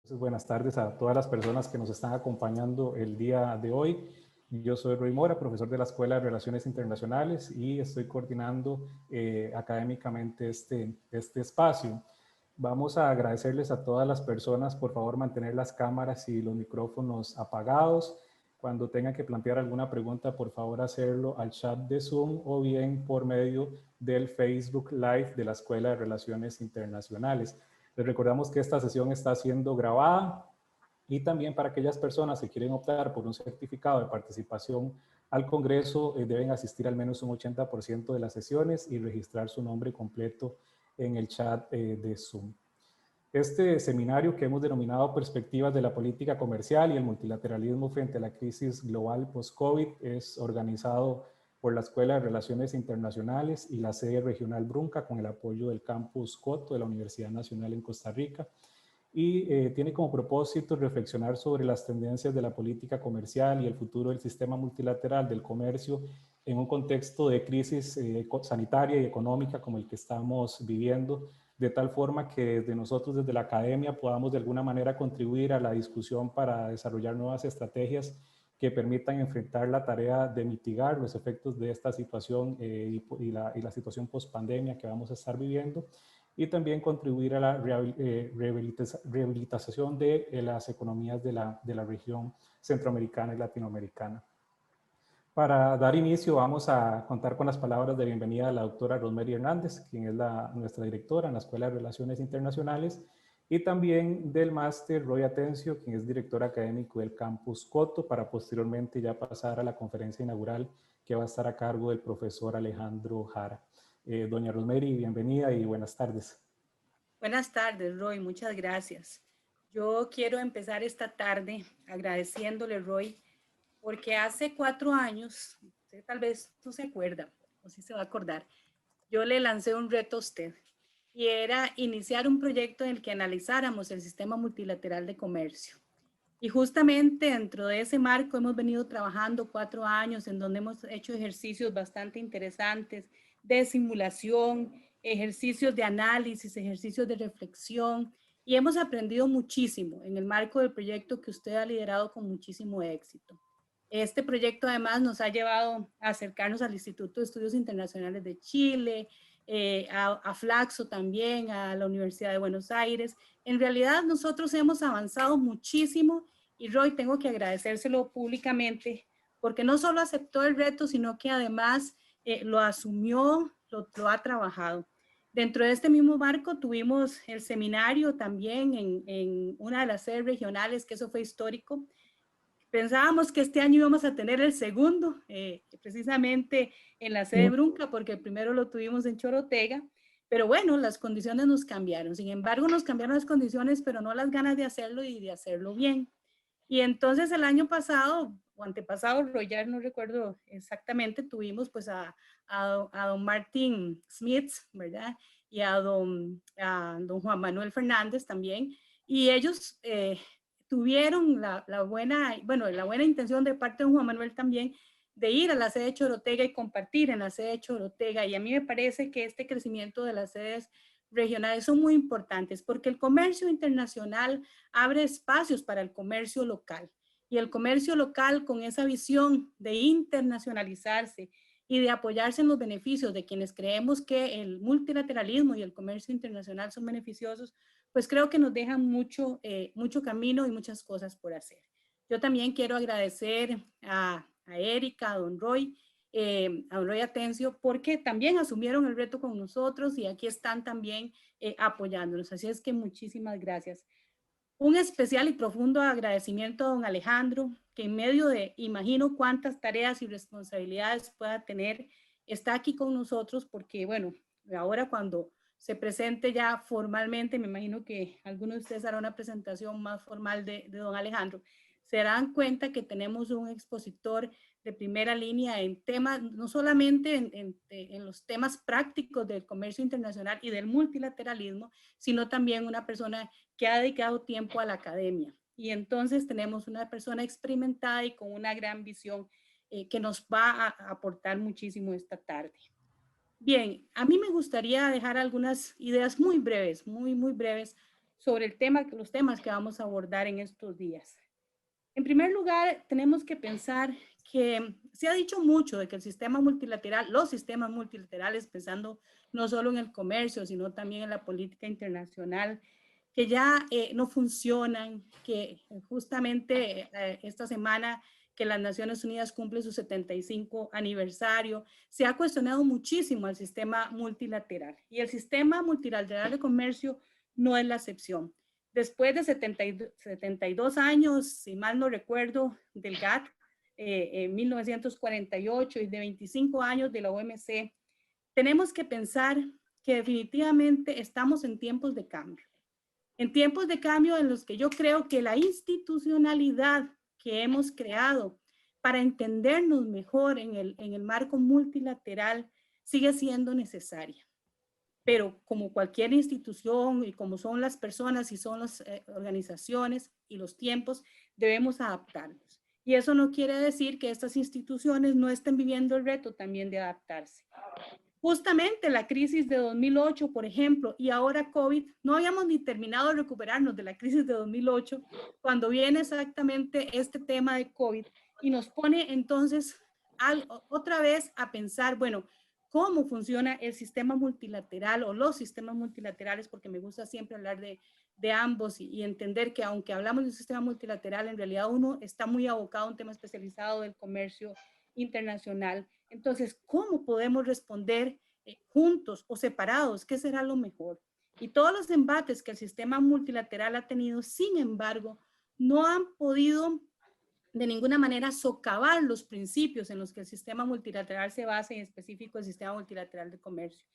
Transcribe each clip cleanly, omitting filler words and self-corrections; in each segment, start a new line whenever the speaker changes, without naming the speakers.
Entonces, buenas tardes a todas las personas que nos están acompañando el día de hoy. Yo soy Roy Mora, profesor de la Escuela de Relaciones Internacionales y estoy coordinando académicamente este espacio. Vamos a agradecerles a todas las personas, por favor, mantener las cámaras y los micrófonos apagados. Cuando tengan que plantear alguna pregunta, por favor, hacerlo al chat de Zoom o bien por medio del Facebook Live de la Escuela de Relaciones Internacionales. Les recordamos que esta sesión está siendo grabada y también para aquellas personas que quieren optar por un certificado de participación al Congreso deben asistir al menos un 80% de las sesiones y registrar su nombre completo en el chat de Zoom. Este seminario que hemos denominado Perspectivas de la Política Comercial y el Multilateralismo frente a la crisis global post-COVID es organizado por la Escuela de Relaciones Internacionales y la sede regional Brunca con el apoyo del Campus Coto de la Universidad Nacional en Costa Rica y tiene como propósito reflexionar sobre las tendencias de la política comercial y el futuro del sistema multilateral del comercio en un contexto de crisis sanitaria y económica como el que estamos viviendo, de tal forma que desde nosotros, desde la academia, podamos de alguna manera contribuir a la discusión para desarrollar nuevas estrategias que permitan enfrentar la tarea de mitigar los efectos de esta situación y la situación post-pandemia que vamos a estar viviendo, y también contribuir a la rehabilitación de las economías de la región centroamericana y latinoamericana. Para dar inicio vamos a contar con las palabras de bienvenida de la doctora Rosemary Hernández, quien es nuestra directora en la Escuela de Relaciones Internacionales, y también del máster Roy Atencio, quien es director académico del Campus Coto, para posteriormente ya pasar a la conferencia inaugural que va a estar a cargo del profesor Alejandro Jara. Doña Rosemary, bienvenida y buenas tardes.
Buenas tardes, Roy. Muchas gracias. Yo quiero empezar esta tarde agradeciéndole, Roy, porque hace 4 años, tal vez tú se acuerda, o sí se va a acordar, yo le lancé un reto a usted y era iniciar un proyecto en el que analizáramos el sistema multilateral de comercio. Y justamente dentro de ese marco hemos venido trabajando 4 años en donde hemos hecho ejercicios bastante interesantes de simulación, ejercicios de análisis, ejercicios de reflexión, y hemos aprendido muchísimo en el marco del proyecto que usted ha liderado con muchísimo éxito. Este proyecto además nos ha llevado a acercarnos al Instituto de Estudios Internacionales de Chile, a Flaxo también, a la Universidad de Buenos Aires. En realidad nosotros hemos avanzado muchísimo y Roy, tengo que agradecérselo públicamente porque no solo aceptó el reto, sino que además lo asumió, lo ha trabajado. Dentro de este mismo marco tuvimos el seminario también en una de las sedes regionales, que eso fue histórico. Pensábamos que este año íbamos a tener el segundo, precisamente en la sede Brunca, porque el primero lo tuvimos en Chorotega, pero bueno, las condiciones nos cambiaron. Sin embargo, nos cambiaron las condiciones, pero no las ganas de hacerlo y de hacerlo bien. Y entonces el año pasado o antepasado, Royal, no recuerdo exactamente, tuvimos pues a don Martin Smith, ¿verdad? Y a don Juan Manuel Fernández también. Y ellos tuvieron la buena intención de parte de don Juan Manuel también de ir a la sede de Chorotega y compartir en la sede de Chorotega. Y a mí me parece que este crecimiento de las sedes regionales son muy importantes porque el comercio internacional abre espacios para el comercio local. Y el comercio local, con esa visión de internacionalizarse y de apoyarse en los beneficios de quienes creemos que el multilateralismo y el comercio internacional son beneficiosos, pues creo que nos dejan mucho camino y muchas cosas por hacer. Yo también quiero agradecer a Erika, a don Roy Atencio, porque también asumieron el reto con nosotros y aquí están también apoyándonos. Así es que muchísimas gracias. Un especial y profundo agradecimiento a don Alejandro, que en medio de, imagino cuántas tareas y responsabilidades pueda tener, está aquí con nosotros porque, bueno, ahora cuando se presente ya formalmente, me imagino que algunos de ustedes harán una presentación más formal de don Alejandro, se darán cuenta que tenemos un expositor de primera línea en temas, no solamente en los temas prácticos del comercio internacional y del multilateralismo, sino también una persona que ha dedicado tiempo a la academia. Y entonces tenemos una persona experimentada y con una gran visión que nos va a aportar muchísimo esta tarde. Bien, a mí me gustaría dejar algunas ideas muy breves, muy breves, sobre los temas que vamos a abordar en estos días. En primer lugar, tenemos que pensar que se ha dicho mucho de que el sistema multilateral, los sistemas multilaterales, pensando no solo en el comercio, sino también en la política internacional, que ya no funcionan, que justamente esta semana que las Naciones Unidas cumple su 75 aniversario, se ha cuestionado muchísimo el sistema multilateral. Y el sistema multilateral de comercio no es la excepción. Después de 72 años, si mal no recuerdo, del GATT, en 1948 y de 25 años de la OMC, tenemos que pensar que definitivamente estamos en tiempos de cambio. En tiempos de cambio en los que yo creo que la institucionalidad que hemos creado para entendernos mejor en el marco multilateral sigue siendo necesaria. Pero como cualquier institución y como son las personas y son las organizaciones y los tiempos, debemos adaptarnos. Y eso no quiere decir que estas instituciones no estén viviendo el reto también de adaptarse. Justamente la crisis de 2008, por ejemplo, y ahora COVID, no habíamos ni terminado de recuperarnos de la crisis de 2008 cuando viene exactamente este tema de COVID y nos pone entonces otra vez a pensar, bueno, cómo funciona el sistema multilateral o los sistemas multilaterales, porque me gusta siempre hablar de ambos y entender que aunque hablamos de un sistema multilateral, en realidad uno está muy abocado a un tema especializado del comercio internacional. Entonces, ¿cómo podemos responder juntos o separados? ¿Qué será lo mejor? Y todos los embates que el sistema multilateral ha tenido, sin embargo, no han podido de ninguna manera socavar los principios en los que el sistema multilateral se basa, en específico el sistema multilateral de comercio.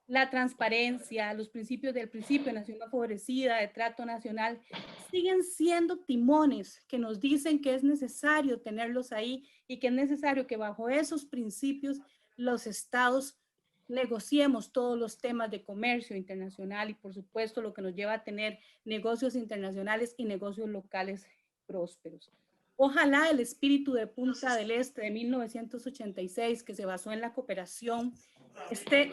La transparencia, los principios del principio de nación no favorecida, de trato nacional, siguen siendo timones que nos dicen que es necesario tenerlos ahí y que es necesario que bajo esos principios los estados negociemos todos los temas de comercio internacional y por supuesto lo que nos lleva a tener negocios internacionales y negocios locales prósperos. Ojalá el espíritu de Punta del Este de 1986, que se basó en la cooperación,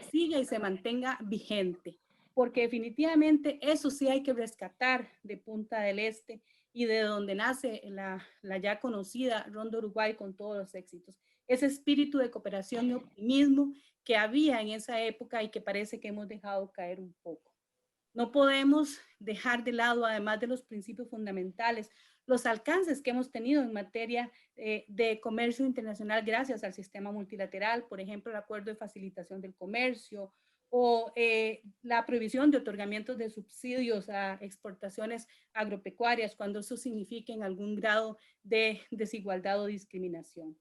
siga y se mantenga vigente, porque definitivamente eso sí hay que rescatar de Punta del Este y de donde nace la ya conocida Ronda Uruguay con todos los éxitos. Ese espíritu de cooperación y optimismo que había en esa época y que parece que hemos dejado caer un poco. No podemos dejar de lado, además de los principios fundamentales, los alcances que hemos tenido en materia de comercio internacional gracias al sistema multilateral, por ejemplo, el acuerdo de facilitación del comercio o la prohibición de otorgamientos de subsidios a exportaciones agropecuarias cuando eso signifique en algún grado de desigualdad o discriminación.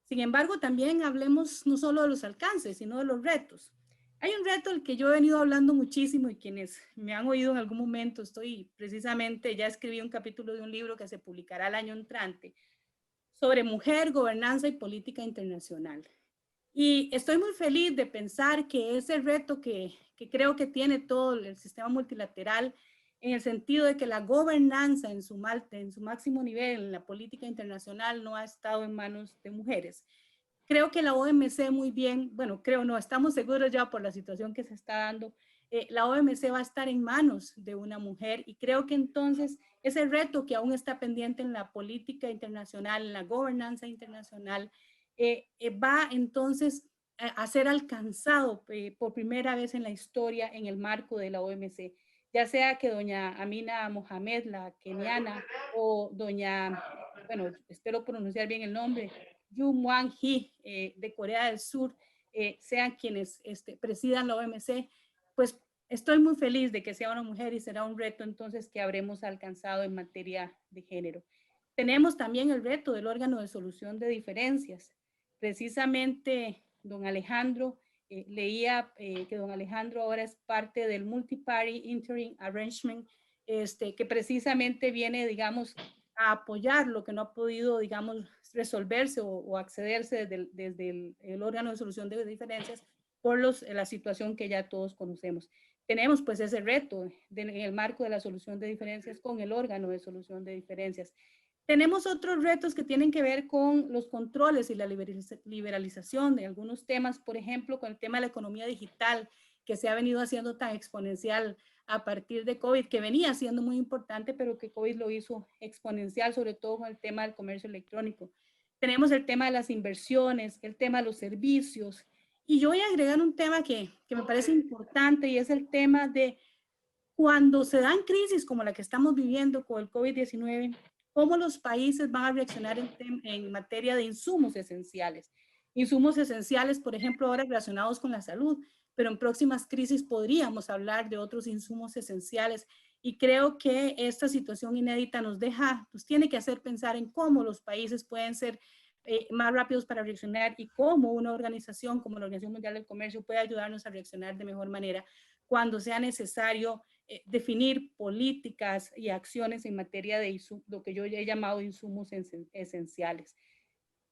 Sin embargo, también hablemos no solo de los alcances, sino de los retos. Hay un reto del que yo he venido hablando muchísimo y quienes me han oído en algún momento, ya escribí un capítulo de un libro que se publicará el año entrante sobre mujer, gobernanza y política internacional. Y estoy muy feliz de pensar que ese reto que creo que tiene todo el sistema multilateral, en el sentido de que la gobernanza en su máximo nivel en la política internacional no ha estado en manos de mujeres. Creo que la OMC muy bien, bueno, creo no, estamos seguros ya por la situación que se está dando, la OMC va a estar en manos de una mujer y creo que entonces ese reto que aún está pendiente en la política internacional, en la gobernanza internacional, va entonces a ser alcanzado por primera vez en la historia en el marco de la OMC, ya sea que doña Amina Mohamed, la keniana, o doña, bueno, espero pronunciar bien el nombre, Yu Mwang Hee de Corea del Sur, sean quienes presidan la OMC, pues estoy muy feliz de que sea una mujer y será un reto entonces que habremos alcanzado en materia de género. Tenemos también el reto del órgano de solución de diferencias. Precisamente don Alejandro, leía que don Alejandro ahora es parte del Multi-Party Interim Arrangement, que precisamente viene, digamos, a apoyar lo que no ha podido, digamos, resolverse o accederse desde el órgano de solución de diferencias por la situación que ya todos conocemos. Tenemos pues ese reto en el marco de la solución de diferencias con el órgano de solución de diferencias. Tenemos otros retos que tienen que ver con los controles y la liberalización de algunos temas, por ejemplo, con el tema de la economía digital, que se ha venido haciendo tan exponencial a partir de COVID, que venía siendo muy importante, pero que COVID lo hizo exponencial, sobre todo con el tema del comercio electrónico. Tenemos el tema de las inversiones, el tema de los servicios, y yo voy a agregar un tema que me parece importante, y es el tema de cuando se dan crisis como la que estamos viviendo con el COVID-19, cómo los países van a reaccionar en materia de insumos esenciales. Insumos esenciales, por ejemplo, ahora relacionados con la salud, pero en próximas crisis podríamos hablar de otros insumos esenciales. Y creo que esta situación inédita nos tiene que hacer pensar en cómo los países pueden ser más rápidos para reaccionar y cómo una organización como la Organización Mundial del Comercio puede ayudarnos a reaccionar de mejor manera cuando sea necesario definir políticas y acciones en materia de lo que yo he llamado insumos esenciales.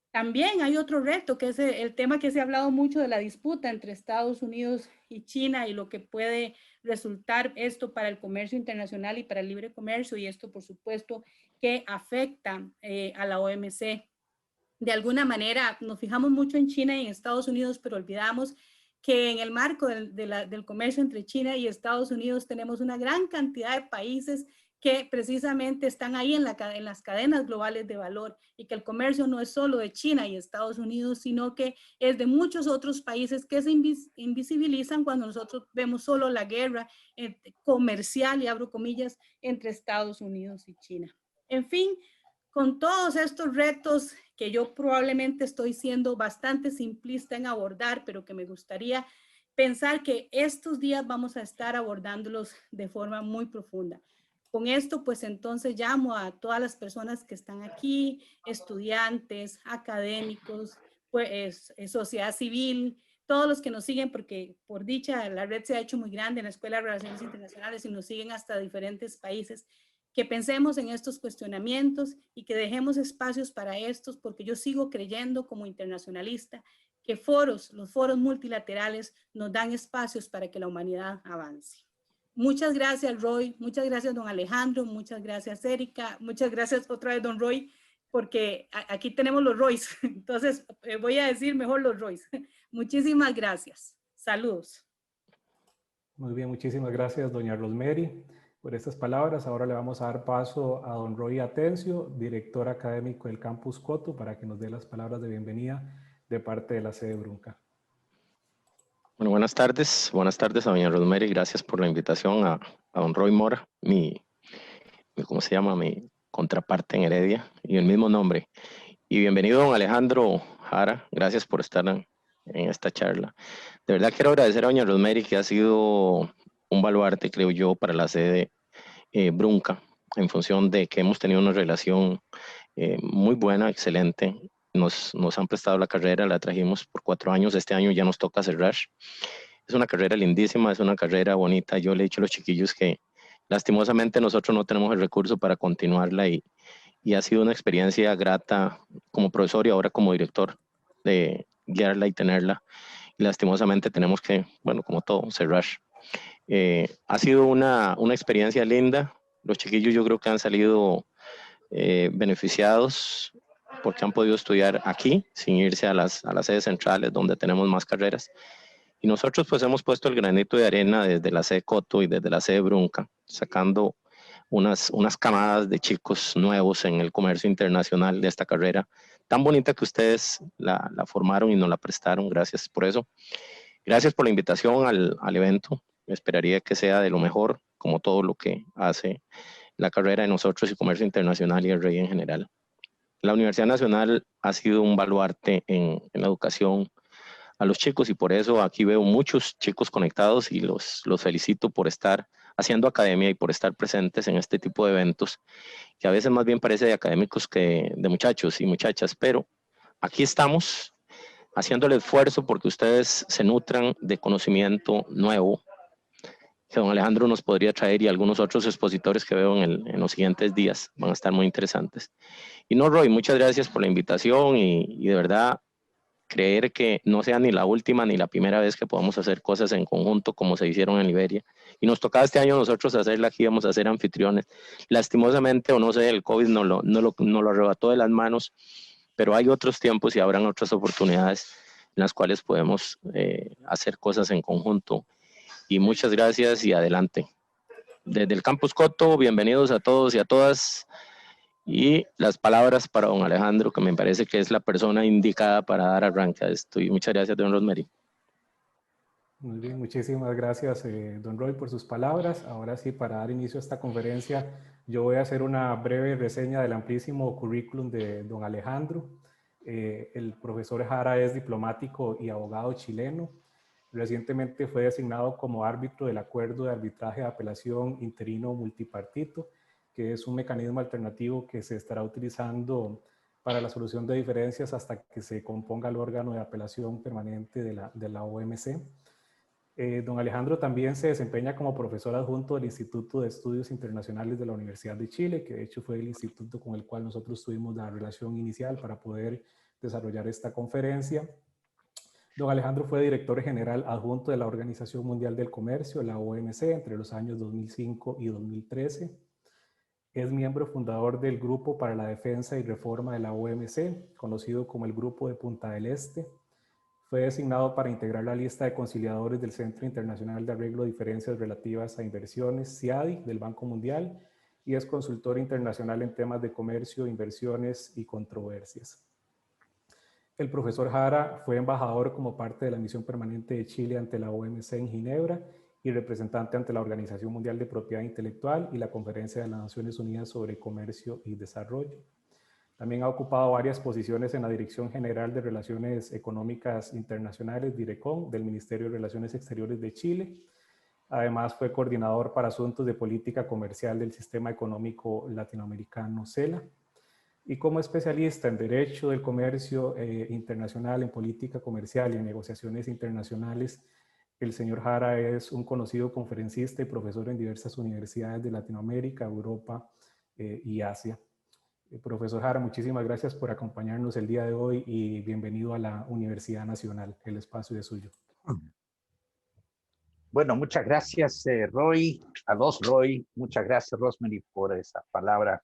También hay otro reto, que es el tema que se ha hablado mucho de la disputa entre Estados Unidos y China y lo que puede resultar esto para el comercio internacional y para el libre comercio, y esto, por supuesto, que afecta a la OMC. De alguna manera, nos fijamos mucho en China y en Estados Unidos, pero olvidamos que en el marco del comercio entre China y Estados Unidos tenemos una gran cantidad de países que precisamente están ahí en las cadenas globales de valor, y que el comercio no es solo de China y Estados Unidos, sino que es de muchos otros países que se invisibilizan cuando nosotros vemos solo la guerra comercial, y abro comillas, entre Estados Unidos y China. En fin, con todos estos retos que yo probablemente estoy siendo bastante simplista en abordar, pero que me gustaría pensar que estos días vamos a estar abordándolos de forma muy profunda. Con esto, pues entonces llamo a todas las personas que están aquí, estudiantes, académicos, pues, sociedad civil, todos los que nos siguen, porque por dicha la red se ha hecho muy grande en la Escuela de Relaciones Internacionales y nos siguen hasta diferentes países, que pensemos en estos cuestionamientos y que dejemos espacios para estos, porque yo sigo creyendo como internacionalista que los foros multilaterales nos dan espacios para que la humanidad avance. Muchas gracias, Roy. Muchas gracias, don Alejandro. Muchas gracias, Erika. Muchas gracias otra vez, don Roy, porque aquí tenemos los Roys. Entonces, voy a decir mejor los Roys. Muchísimas gracias. Saludos.
Muy bien, muchísimas gracias, doña Rosemary, por estas palabras. Ahora le vamos a dar paso a don Roy Atencio, director académico del Campus Coto, para que nos dé las palabras de bienvenida de parte de la sede Brunca.
Bueno, buenas tardes a doña Rosemary, gracias por la invitación a don Roy Mora, ¿cómo se llama? Mi contraparte en Heredia, y el mismo nombre. Y bienvenido don Alejandro Jara, gracias por estar en esta charla. De verdad quiero agradecer a doña Rosemary, que ha sido un baluarte, creo yo, para la sede Brunca, en función de que hemos tenido una relación muy buena, excelente. Nos han prestado la carrera, la trajimos por 4 años, este año ya nos toca cerrar. Es una carrera lindísima, es una carrera bonita. Yo le he dicho a los chiquillos que lastimosamente nosotros no tenemos el recurso para continuarla, y ha sido una experiencia grata como profesor y ahora como director de guiarla y tenerla. Y lastimosamente tenemos que, bueno, como todo, cerrar. Ha sido una experiencia linda. Los chiquillos yo creo que han salido beneficiados porque han podido estudiar aquí sin irse a las sedes centrales donde tenemos más carreras. Y nosotros pues hemos puesto el granito de arena desde la sede Coto y desde la sede Brunca, sacando unas camadas de chicos nuevos en el comercio internacional de esta carrera tan bonita que ustedes la formaron y nos la prestaron. Gracias por eso. Gracias por la invitación al evento. Esperaría que sea de lo mejor, como todo lo que hace la carrera de nosotros y comercio internacional y el REI en general. La Universidad Nacional ha sido un baluarte en la educación a los chicos, y por eso aquí veo muchos chicos conectados y los felicito por estar haciendo academia y por estar presentes en este tipo de eventos, que a veces más bien parece de académicos que de muchachos y muchachas, pero aquí estamos haciendo el esfuerzo porque ustedes se nutran de conocimiento nuevo que don Alejandro nos podría traer, y algunos otros expositores que veo en los siguientes días van a estar muy interesantes. Y no, Roy, muchas gracias por la invitación, y de verdad creer que no sea ni la última ni la primera vez que podamos hacer cosas en conjunto como se hicieron en Liberia. Y nos tocaba este año nosotros hacerla aquí, íbamos a ser anfitriones. Lastimosamente, o no sé, el COVID no lo arrebató de las manos, pero hay otros tiempos y habrán otras oportunidades en las cuales podemos hacer cosas en conjunto. Y muchas gracias y adelante. desde el Campus Coto, bienvenidos a todos y a todas. Y las palabras para don Alejandro, que me parece que es la persona indicada para dar arranque a esto. Y muchas gracias, don Rosemary.
Muy bien, muchísimas gracias, don Roy, por sus palabras. Ahora sí, para dar inicio a esta conferencia, yo voy a hacer una breve reseña del amplísimo currículum de don Alejandro. El profesor Jara es diplomático y abogado chileno. Recientemente fue designado como árbitro del Acuerdo de Arbitraje de Apelación Interino Multipartito, que es un mecanismo alternativo que se estará utilizando para la solución de diferencias hasta que se componga el órgano de apelación permanente de la OMC. Don Alejandro también se desempeña como profesor adjunto del Instituto de Estudios Internacionales de la Universidad de Chile, que de hecho fue el instituto con el cual nosotros tuvimos la relación inicial para poder desarrollar esta conferencia. Don Alejandro fue director general adjunto de la Organización Mundial del Comercio, la OMC, entre los años 2005 y 2013. Es miembro fundador del Grupo para la Defensa y Reforma de la OMC, conocido como el Grupo de Punta del Este. Fue designado para integrar la lista de conciliadores del Centro Internacional de Arreglo de Diferencias Relativas a Inversiones, CIADI, del Banco Mundial, y es consultor internacional en temas de comercio, inversiones y controversias. El profesor Jara fue embajador como parte de la misión permanente de Chile ante la OMC en Ginebra y representante ante la Organización Mundial de Propiedad Intelectual y la Conferencia de las Naciones Unidas sobre Comercio y Desarrollo. También ha ocupado varias posiciones en la Dirección General de Relaciones Económicas Internacionales, DIRECON, del Ministerio de Relaciones Exteriores de Chile. Además, fue coordinador para asuntos de política comercial del Sistema Económico Latinoamericano, CELA. Y como especialista en Derecho del Comercio Internacional, en política comercial y en negociaciones internacionales, el señor Jara es un conocido conferencista y profesor en diversas universidades de Latinoamérica, Europa y Asia. Profesor Jara, muchísimas gracias por acompañarnos el día de hoy y bienvenido a la Universidad Nacional. El espacio es suyo.
Bueno, muchas gracias, Roy. A los Roy, muchas gracias, Rosemary, por esa palabra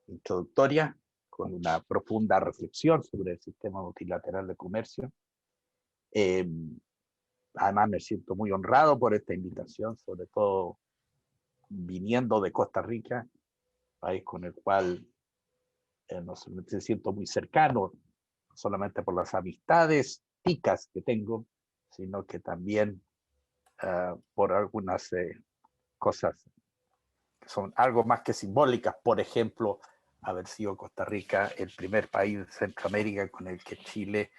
introductoria, con una profunda reflexión sobre el sistema multilateral de comercio. Además, me siento muy honrado por esta invitación, sobre todo viniendo de Costa Rica, país con el cual no solamente me siento muy cercano, no solamente por las amistades ticas que tengo, sino que también por algunas cosas que son algo más que simbólicas. Por ejemplo, haber sido Costa Rica el primer país de Centroamérica con el que Chile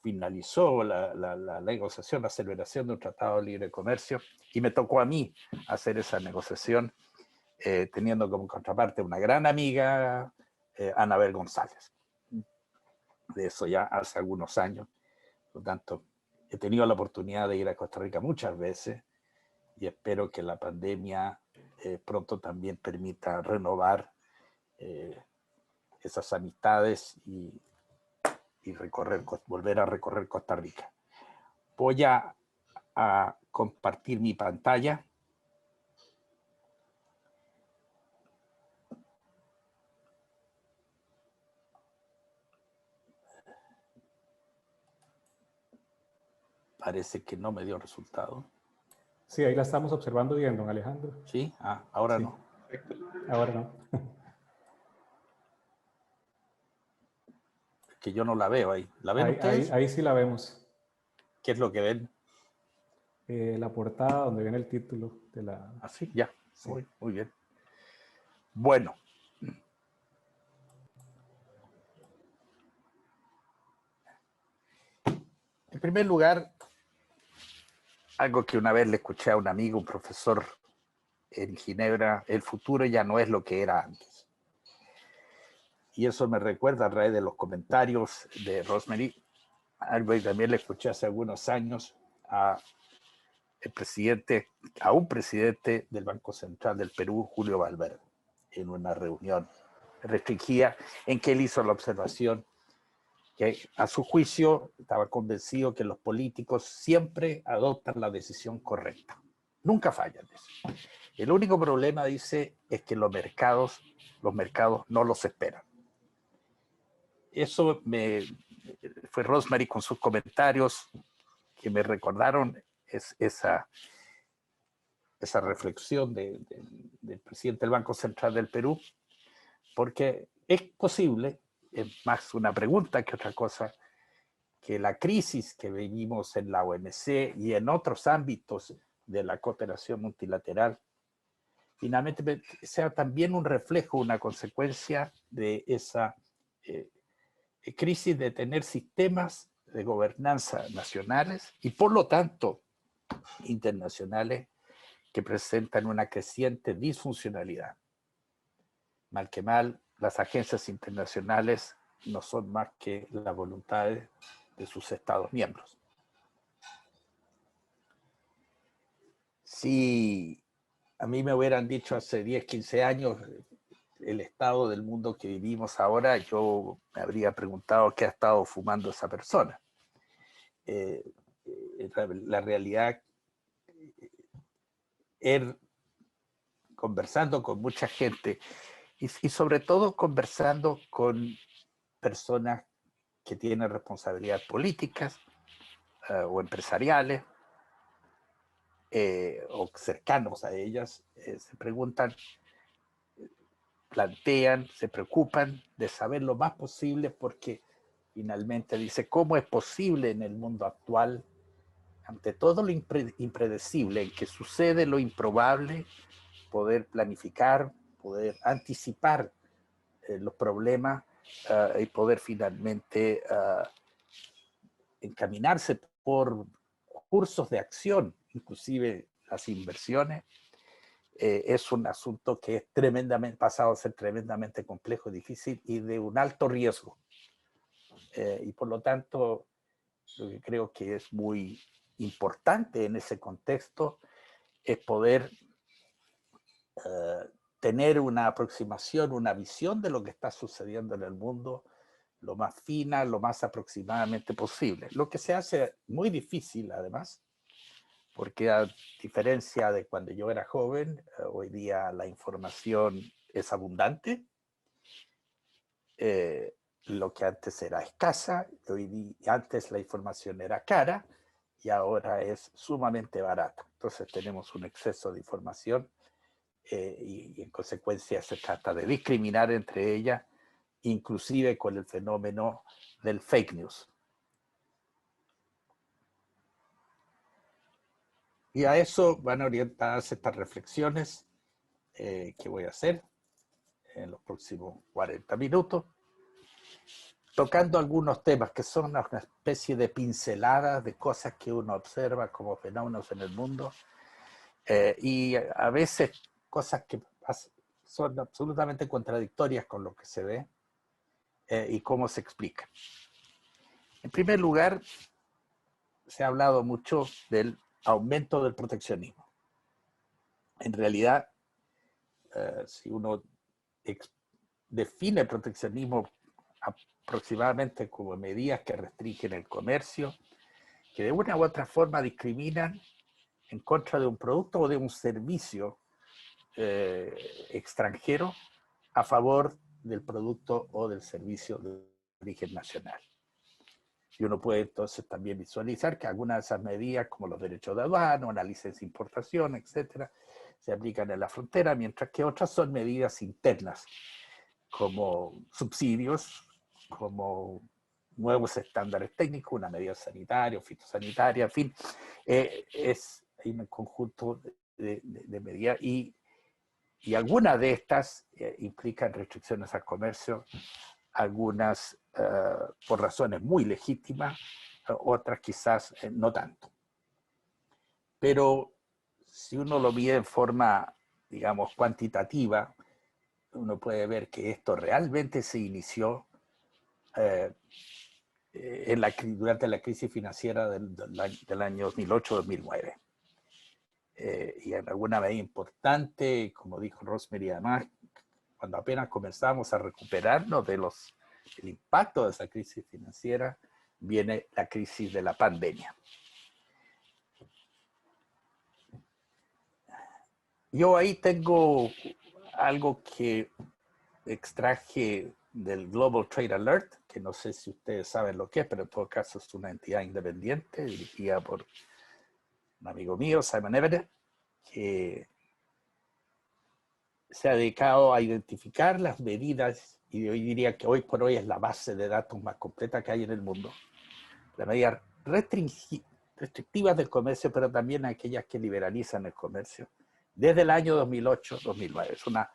finalizó la negociación, la celebración de un tratado de libre comercio, y me tocó a mí hacer esa negociación, teniendo como contraparte una gran amiga, Anabel González. De eso ya hace algunos años. Por lo tanto, he tenido la oportunidad de ir a Costa Rica muchas veces y espero que la pandemia pronto también permita renovar esas amistades y volver a recorrer Costa Rica. Voy a compartir mi pantalla. Parece que no me dio resultado.
Sí, ahí la estamos observando bien, don Alejandro.
Sí, ahora
sí.
no.
Ahora no.
Es que yo no la veo ahí. ¿La ven ustedes?
Ahí sí la vemos.
¿Qué es lo que ven?
La portada donde viene el título de la...
Así, ya.
Sí.
Muy bien. Bueno. En primer lugar, algo que una vez le escuché a un amigo, un profesor en Ginebra: el futuro ya no es lo que era antes. Y eso me recuerda, a través de los comentarios de Rosemary, algo que también le escuché hace algunos años a un presidente del Banco Central del Perú, Julio Valverde, en una reunión restringida, en que él hizo la observación que, a su juicio, estaba convencido que los políticos siempre adoptan la decisión correcta. Nunca fallan eso. El único problema, dice, es que los mercados no los esperan. Eso fue Rosemary con sus comentarios que me recordaron esa esa reflexión del presidente del Banco Central del Perú, porque es posible, es más una pregunta que otra cosa, que la crisis que vivimos en la OMC y en otros ámbitos de la cooperación multilateral finalmente sea también un reflejo, una consecuencia de esa crisis de tener sistemas de gobernanza nacionales y por lo tanto internacionales que presentan una creciente disfuncionalidad. Mal que mal, las agencias internacionales no son más que las voluntades de sus Estados miembros. Si a mí me hubieran dicho hace 10, 15 años el estado del mundo que vivimos ahora, yo me habría preguntado qué ha estado fumando esa persona. La realidad, conversando con mucha gente y sobre todo conversando con personas que tienen responsabilidades políticas o empresariales o cercanos a ellas, se preguntan, plantean, se preocupan de saber lo más posible porque finalmente dice, ¿cómo es posible en el mundo actual, ante todo lo impredecible, en que sucede lo improbable, poder planificar, poder anticipar los problemas y poder finalmente encaminarse por cursos de acción, inclusive las inversiones? Es un asunto que es tremendamente, pasado a ser tremendamente complejo, difícil y de un alto riesgo. Y por lo tanto, lo que creo que es muy importante en ese contexto es poder tener una aproximación, una visión de lo que está sucediendo en el mundo, lo más fina, lo más aproximadamente posible. Lo que se hace muy difícil, además, porque a diferencia de cuando yo era joven, hoy día la información es abundante. Lo que antes era escasa, antes la información era cara y ahora es sumamente barata. Entonces tenemos un exceso de información y en consecuencia se trata de discriminar entre ellas, inclusive con el fenómeno del fake news. Y a eso van orientadas estas reflexiones que voy a hacer en los próximos 40 minutos, tocando algunos temas que son una especie de pinceladas de cosas que uno observa como fenómenos en el mundo y a veces cosas que son absolutamente contradictorias con lo que se ve y cómo se explica. En primer lugar, se ha hablado mucho del aumento del proteccionismo. En realidad, si uno define el proteccionismo aproximadamente como medidas que restringen el comercio, que de una u otra forma discriminan en contra de un producto o de un servicio extranjero a favor del producto o del servicio de origen nacional. Y uno puede entonces también visualizar que algunas de esas medidas, como los derechos de aduana, una licencia de importación, etcétera, se aplican en la frontera, mientras que otras son medidas internas, como subsidios, como nuevos estándares técnicos, una medida sanitaria o fitosanitaria, en fin, hay un conjunto de medidas y algunas de estas implican restricciones al comercio, algunas por razones muy legítimas, otras quizás no tanto. Pero si uno lo mide en forma, digamos, cuantitativa, uno puede ver que esto realmente se inició durante la crisis financiera del año 2008-2009. Y en alguna medida importante, como dijo Rosemary además, cuando apenas comenzamos a recuperarnos del impacto de esa crisis financiera, viene la crisis de la pandemia. Yo ahí tengo algo que extraje del Global Trade Alert, que no sé si ustedes saben lo que es, pero en todo caso es una entidad independiente dirigida por un amigo mío, Simon Everett, que se ha dedicado a identificar las medidas, y hoy diría que hoy por hoy es la base de datos más completa que hay en el mundo, las medidas restrictivas del comercio, pero también aquellas que liberalizan el comercio, desde el año 2008-2009. Es una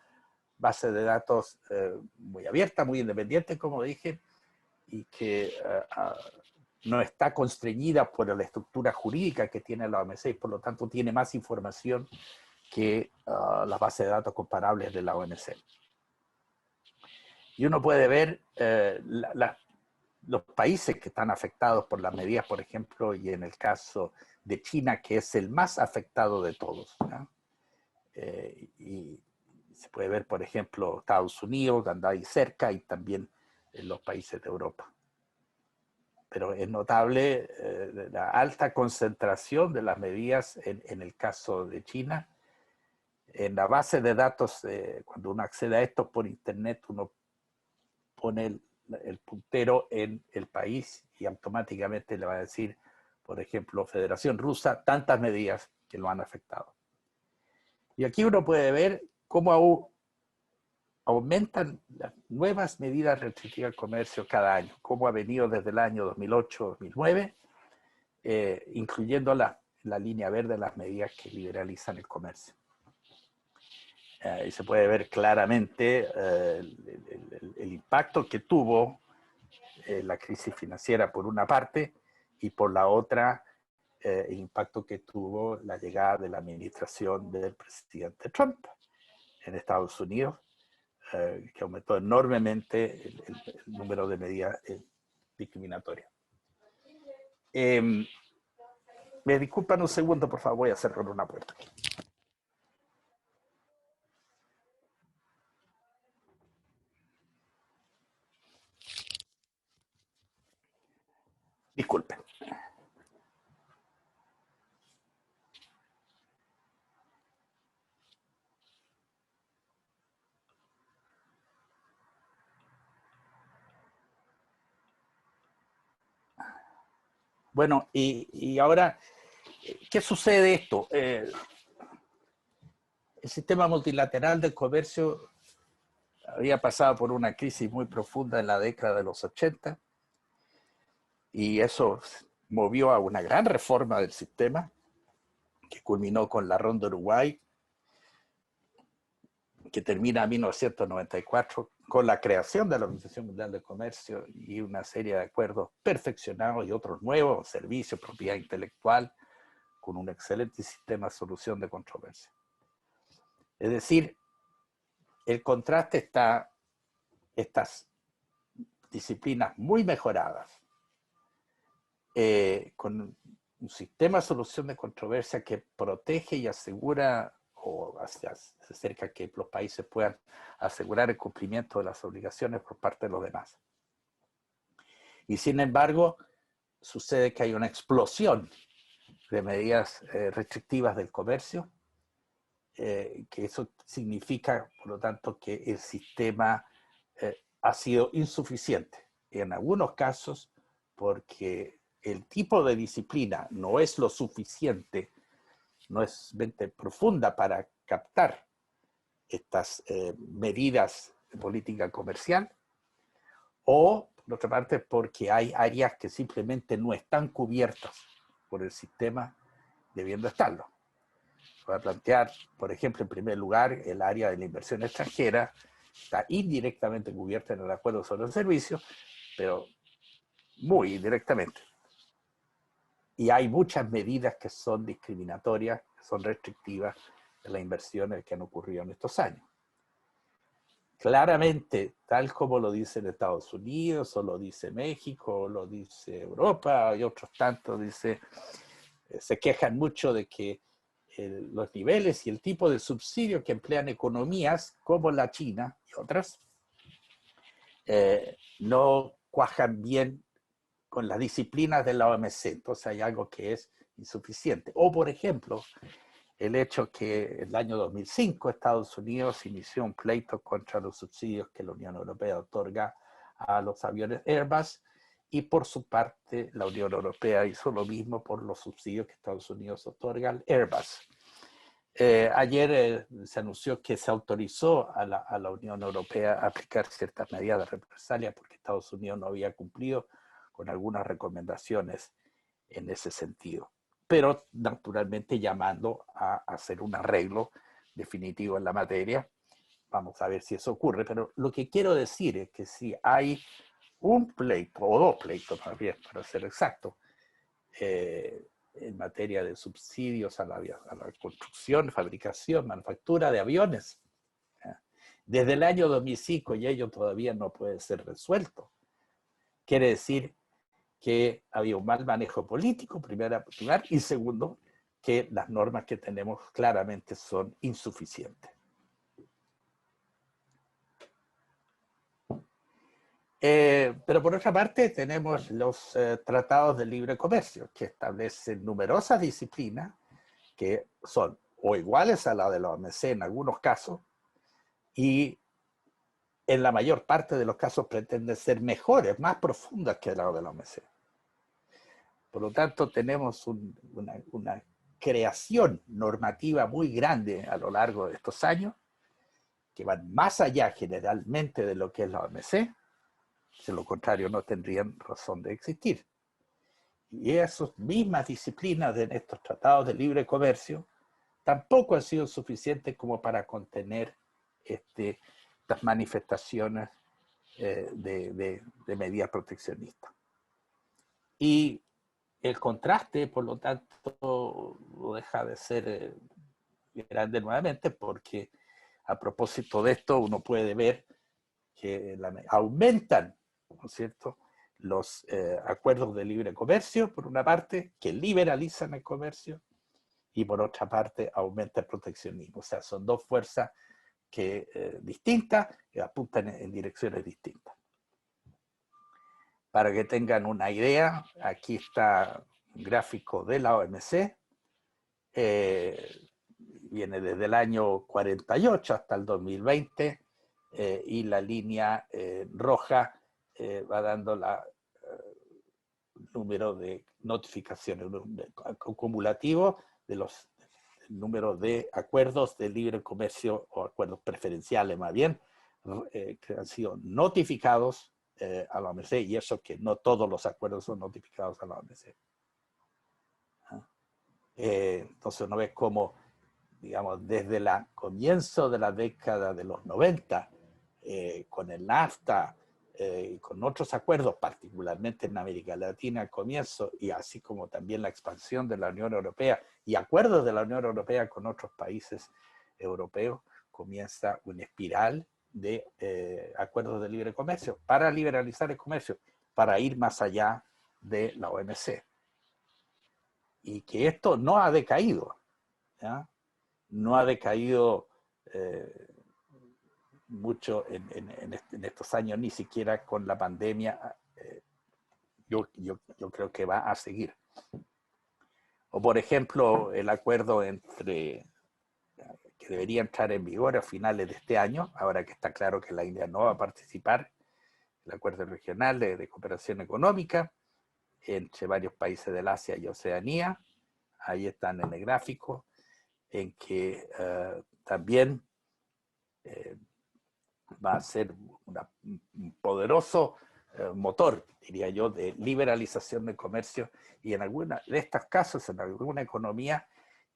base de datos muy abierta, muy independiente, como dije, y que no está constreñida por la estructura jurídica que tiene la OMC, y por lo tanto tiene más información que las bases de datos comparables de la OMC. Y uno puede ver los países que están afectados por las medidas, por ejemplo, y en el caso de China, que es el más afectado de todos, ¿no? Y se puede ver, por ejemplo, Estados Unidos, anda ahí cerca, y también en los países de Europa. Pero es notable la alta concentración de las medidas en el caso de China. En la base de datos, cuando uno accede a esto por internet, uno pone el puntero en el país y automáticamente le va a decir, por ejemplo, Federación Rusa, tantas medidas que lo han afectado. Y aquí uno puede ver cómo aumentan las nuevas medidas restrictivas al comercio cada año, cómo ha venido desde el año 2008-2009, incluyendo la línea verde, las medidas que liberalizan el comercio. Y se puede ver claramente el impacto que tuvo la crisis financiera por una parte, y por la otra el impacto que tuvo la llegada de la administración del presidente Trump en Estados Unidos, que aumentó enormemente el número de medidas discriminatorias. Me disculpan un segundo, por favor, voy a cerrar una puerta. Disculpen. Bueno, y ahora, ¿qué sucede esto? El sistema multilateral del comercio había pasado por una crisis muy profunda en la década de los 80, y eso movió a una gran reforma del sistema que culminó con la Ronda Uruguay, que termina en 1994 con la creación de la Organización Mundial del Comercio y una serie de acuerdos perfeccionados y otros nuevos, servicios, propiedad intelectual, con un excelente sistema de solución de controversia. Es decir, el contraste está estas disciplinas muy mejoradas, con un sistema de solución de controversia que protege y asegura, o se acerca a que los países puedan asegurar el cumplimiento de las obligaciones por parte de los demás. Y sin embargo, sucede que hay una explosión de medidas restrictivas del comercio, que eso significa, por lo tanto, que el sistema ha sido insuficiente. En algunos casos, porque el tipo de disciplina no es lo suficiente, no es profunda para captar estas medidas de política comercial, o, por otra parte, porque hay áreas que simplemente no están cubiertas por el sistema debiendo estarlo. Voy a plantear, por ejemplo, en primer lugar, el área de la inversión extranjera está indirectamente cubierta en el acuerdo sobre los servicios, pero muy indirectamente. Y hay muchas medidas que son discriminatorias, que son restrictivas de las inversiones que han ocurrido en estos años. Claramente, tal como lo dicen Estados Unidos, o lo dice México, o lo dice Europa, y otros tantos, se quejan mucho de que los niveles y el tipo de subsidio que emplean economías como la China y otras no cuajan bien con las disciplinas de la OMC. Entonces hay algo que es insuficiente. O, por ejemplo, el hecho que en el año 2005 Estados Unidos inició un pleito contra los subsidios que la Unión Europea otorga a los aviones Airbus, y por su parte la Unión Europea hizo lo mismo por los subsidios que Estados Unidos otorga al Airbus. Ayer se anunció que se autorizó a la Unión Europea a aplicar ciertas medidas de represalia porque Estados Unidos no había cumplido con algunas recomendaciones en ese sentido. Pero naturalmente llamando a hacer un arreglo definitivo en la materia. Vamos a ver si eso ocurre. Pero lo que quiero decir es que si hay un pleito, o dos pleitos más bien, para ser exacto, en materia de subsidios a la construcción, fabricación, manufactura de aviones. Desde el año 2005 y ello todavía no puede ser resuelto. Quiere decir que había un mal manejo político, primero, y segundo, que las normas que tenemos claramente son insuficientes. Pero por otra parte tenemos los tratados de libre comercio que establecen numerosas disciplinas que son o iguales a la de la OMC en algunos casos y en la mayor parte de los casos pretenden ser mejores, más profundas que la de la OMC. Por lo tanto tenemos una creación normativa muy grande a lo largo de estos años que van más allá generalmente de lo que es la OMC. De lo contrario, no tendrían razón de existir. Y esas mismas disciplinas de estos tratados de libre comercio tampoco han sido suficientes como para contener estas manifestaciones de medidas proteccionistas. Y el contraste, por lo tanto, no deja de ser grande nuevamente, porque a propósito de esto uno puede ver que aumentan, ¿no es cierto?, los acuerdos de libre comercio, por una parte, que liberalizan el comercio, y por otra parte aumenta el proteccionismo. O sea, son dos fuerzas distintas que apuntan en direcciones distintas. Para que tengan una idea, aquí está un gráfico de la OMC, viene desde el año 48 hasta el 2020, y la línea roja va dando número de notificaciones acumulativo de los números de acuerdos de libre comercio o acuerdos preferenciales más bien, que han sido notificados a la OMC, y eso que no todos los acuerdos son notificados a la OMC. Entonces uno ve cómo, digamos, desde el comienzo de la década de los 90, con el NAFTA, con otros acuerdos, particularmente en América Latina al comienzo, y así como también la expansión de la Unión Europea y acuerdos de la Unión Europea con otros países europeos, comienza una espiral de acuerdos de libre comercio para liberalizar el comercio, para ir más allá de la OMC. Y que esto no ha decaído, ¿ya? No ha decaído mucho en estos años, ni siquiera con la pandemia. Yo creo que va a seguir. O por ejemplo, el acuerdo que debería entrar en vigor a finales de este año, ahora que está claro que la India no va a participar, el acuerdo regional de cooperación económica entre varios países del Asia y Oceanía. Ahí están en el gráfico, en que también va a ser un poderoso motor, diría yo, de liberalización del comercio, y en alguna de estos casos, en alguna economía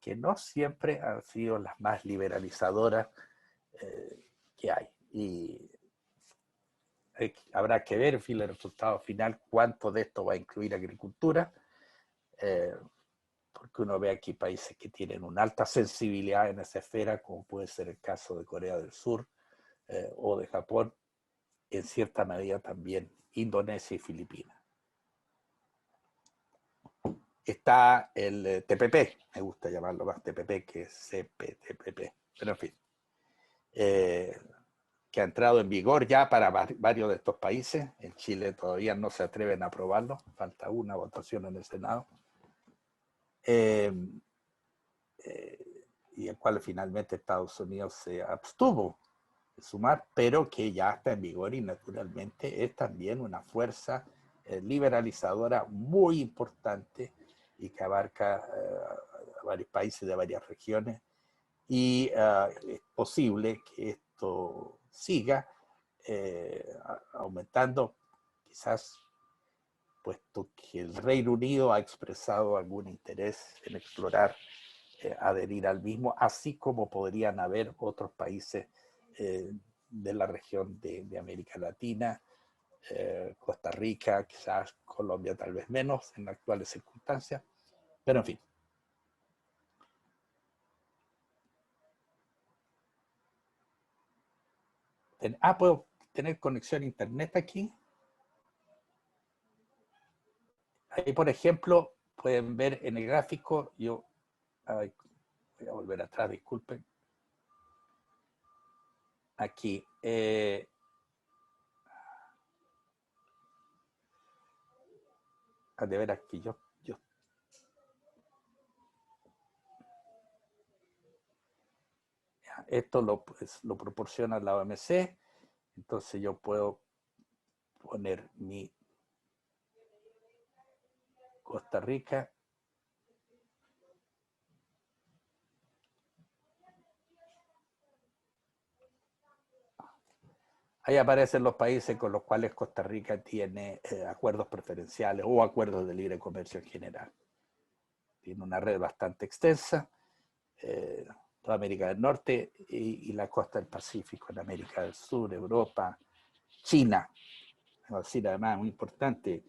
que no siempre han sido las más liberalizadoras que hay. Y habrá que ver, en fin, el resultado final, cuánto de esto va a incluir agricultura, porque uno ve aquí países que tienen una alta sensibilidad en esa esfera, como puede ser el caso de Corea del Sur o de Japón, en cierta medida también Indonesia y Filipinas. Está el TPP, me gusta llamarlo más TPP que CPTPP, pero en fin, que ha entrado en vigor ya para varios de estos países. En Chile todavía no se atreven a aprobarlo, falta una votación en el Senado. Y el cual finalmente Estados Unidos se abstuvo de sumar, pero que ya está en vigor y naturalmente es también una fuerza liberalizadora muy importante y que abarca a varios países de varias regiones y es posible que esto siga aumentando, quizás puesto que el Reino Unido ha expresado algún interés en explorar adherir al mismo, así como podrían haber otros países de la región de América Latina, Costa Rica, quizás Colombia tal vez menos en actuales circunstancias, pero en fin. ¿Puedo tener conexión a internet aquí? Ahí, por ejemplo, pueden ver en el gráfico, voy a volver atrás, disculpen. Aquí. De veras que esto lo proporciona la OMC, entonces yo puedo poner mi Costa Rica. Ahí aparecen los países con los cuales Costa Rica tiene acuerdos preferenciales o acuerdos de libre comercio en general. Tiene una red bastante extensa, toda América del Norte y la costa del Pacífico, en América del Sur, Europa, China. Es decir, además, muy importante,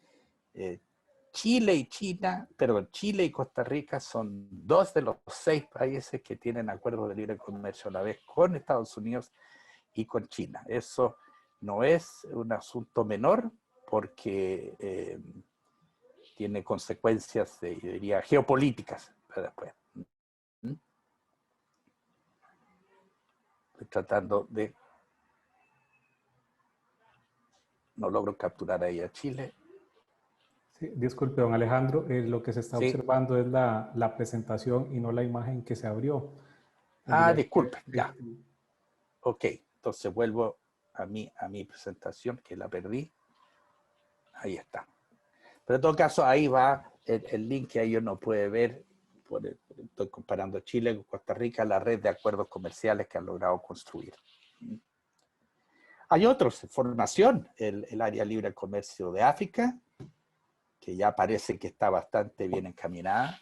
Chile y Costa Rica son 2 de los 6 países que tienen acuerdos de libre comercio a la vez con Estados Unidos y con China. Eso no es un asunto menor porque tiene consecuencias, yo diría, geopolíticas después. Estoy tratando de... No logro capturar ahí a Chile.
Sí, disculpe, don Alejandro, lo que se está
Sí.
observando es la presentación y no la imagen que se abrió.
Disculpe, ya. Ok, entonces vuelvo a mi presentación, que la perdí. Ahí está. Pero en todo caso, ahí va el link que ahí uno puede ver. Estoy comparando Chile con Costa Rica, la red de acuerdos comerciales que han logrado construir. Hay otros en formación, el área libre de comercio de África, que ya parece que está bastante bien encaminada.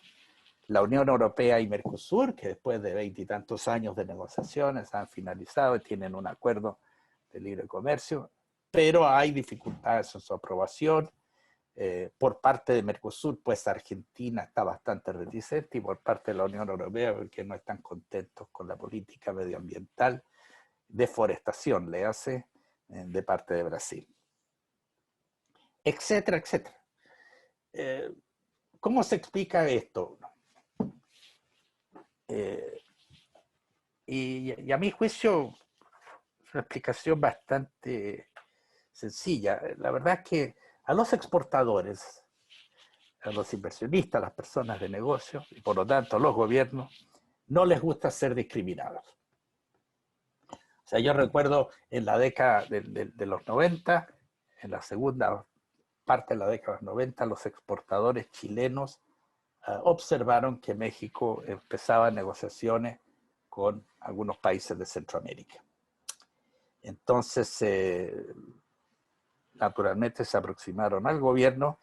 La Unión Europea y Mercosur, que después de 20 y tantos años de negociaciones han finalizado y tienen un acuerdo de libre comercio, pero hay dificultades en su aprobación. Por parte de Mercosur, pues Argentina está bastante reticente, y por parte de la Unión Europea, porque no están contentos con la política medioambiental, deforestación le hace de parte de Brasil, etcétera, etcétera. ¿Cómo se explica esto? Y a mi juicio es una explicación bastante sencilla. La verdad es que a los exportadores, a los inversionistas, a las personas de negocio, y por lo tanto a los gobiernos, no les gusta ser discriminados. O sea, yo recuerdo en la década de los 90, en la segunda parte de la década de los 90, los exportadores chilenos observaron que México empezaba negociaciones con algunos países de Centroamérica. Entonces, naturalmente se aproximaron al gobierno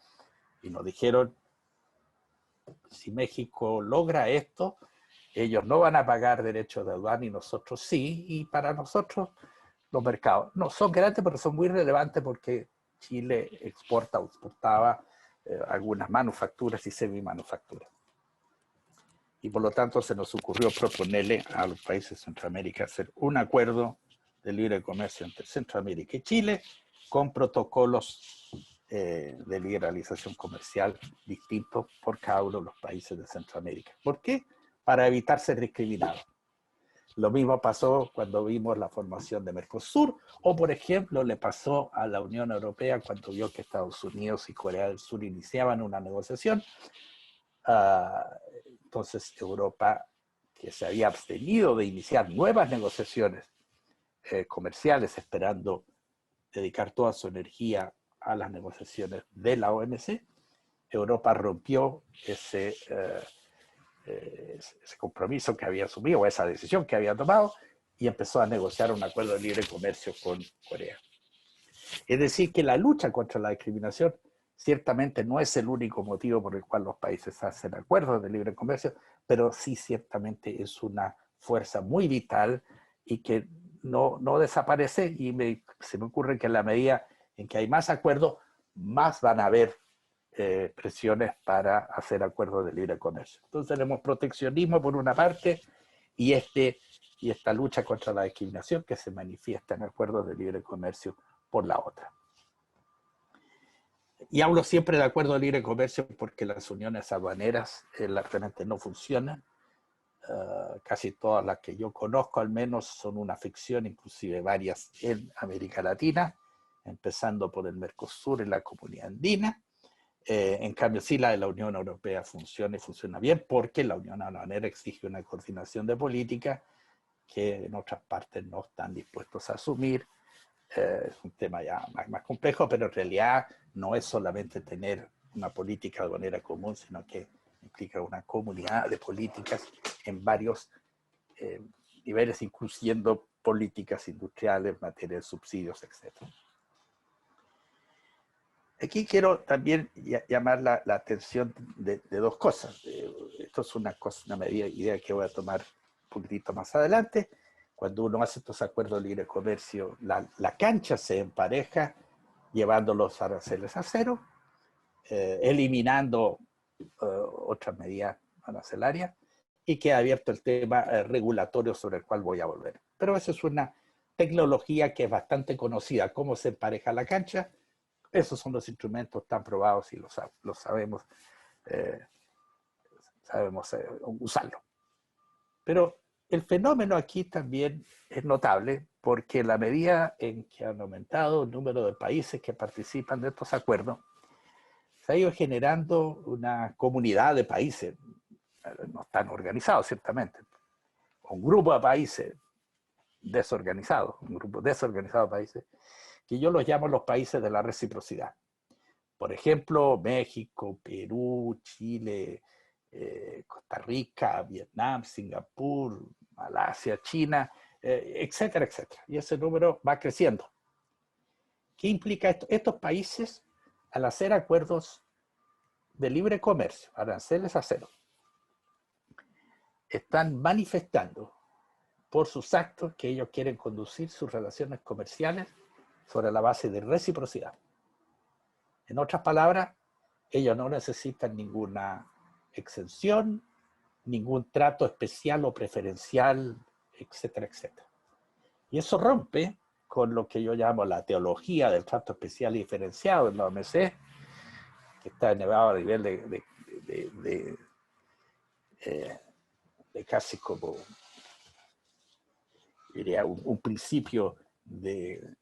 y nos dijeron, si México logra esto, ellos no van a pagar derechos de aduana y nosotros sí, y para nosotros los mercados no son grandes, pero son muy relevantes porque Chile exporta o exportaba algunas manufacturas y semimanufacturas. Y por lo tanto se nos ocurrió proponerle a los países de Centroamérica hacer un acuerdo de libre comercio entre Centroamérica y Chile con protocolos de liberalización comercial distintos por cada uno de los países de Centroamérica. ¿Por qué? Para evitar ser discriminados. Lo mismo pasó cuando vimos la formación de Mercosur, o por ejemplo le pasó a la Unión Europea cuando vio que Estados Unidos y Corea del Sur iniciaban una negociación. Entonces Europa, que se había abstenido de iniciar nuevas negociaciones comerciales, esperando dedicar toda su energía a las negociaciones de la OMC, Europa rompió ese compromiso que había asumido, o esa decisión que había tomado, y empezó a negociar un acuerdo de libre comercio con Corea. Es decir, que la lucha contra la discriminación ciertamente no es el único motivo por el cual los países hacen acuerdos de libre comercio, pero sí ciertamente es una fuerza muy vital y que no desaparece, y se me ocurre que en la medida en que hay más acuerdos, más van a haber presiones para hacer acuerdos de libre comercio. Entonces tenemos proteccionismo por una parte y esta lucha contra la discriminación que se manifiesta en acuerdos de libre comercio por la otra. Y hablo siempre de acuerdo de libre comercio porque las uniones aduaneras realmente no funcionan. Casi todas las que yo conozco al menos son una ficción, inclusive varias en América Latina, empezando por el Mercosur y la Comunidad Andina. En cambio, sí, la de la Unión Europea funciona y funciona bien porque la Unión Aduanera exige una coordinación de política que en otras partes no están dispuestos a asumir. Es un tema ya más complejo, pero en realidad no es solamente tener una política aduanera común, sino que implica una comunidad de políticas en varios niveles, incluyendo políticas industriales, materia de subsidios, etc. Aquí quiero también llamar la atención de dos cosas. Esto es una idea que voy a tomar un poquitito más adelante. Cuando uno hace estos acuerdos de libre comercio, la cancha se empareja llevando los aranceles a cero, eliminando otras medidas arancelarias, y queda abierto el tema regulatorio sobre el cual voy a volver. Pero esa es una tecnología que es bastante conocida. ¿Cómo se empareja la cancha? Esos son los instrumentos tan probados y los sabemos, usarlo. Pero el fenómeno aquí también es notable porque la medida en que han aumentado el número de países que participan de estos acuerdos, se ha ido generando una comunidad de países, no están organizados ciertamente, un grupo de países desorganizados, un grupo desorganizado de países, que yo los llamo los países de la reciprocidad. Por ejemplo, México, Perú, Chile, Costa Rica, Vietnam, Singapur, Malasia, China, etcétera, etcétera. Y ese número va creciendo. ¿Qué implica esto? Estos países, al hacer acuerdos de libre comercio, aranceles a cero, están manifestando por sus actos que ellos quieren conducir sus relaciones comerciales sobre la base de reciprocidad. En otras palabras, ellos no necesitan ninguna exención, ningún trato especial o preferencial, etcétera, etcétera. Y eso rompe con lo que yo llamo la teología del trato especial y diferenciado en la OMC, que está elevado a nivel de casi como, diría, un principio de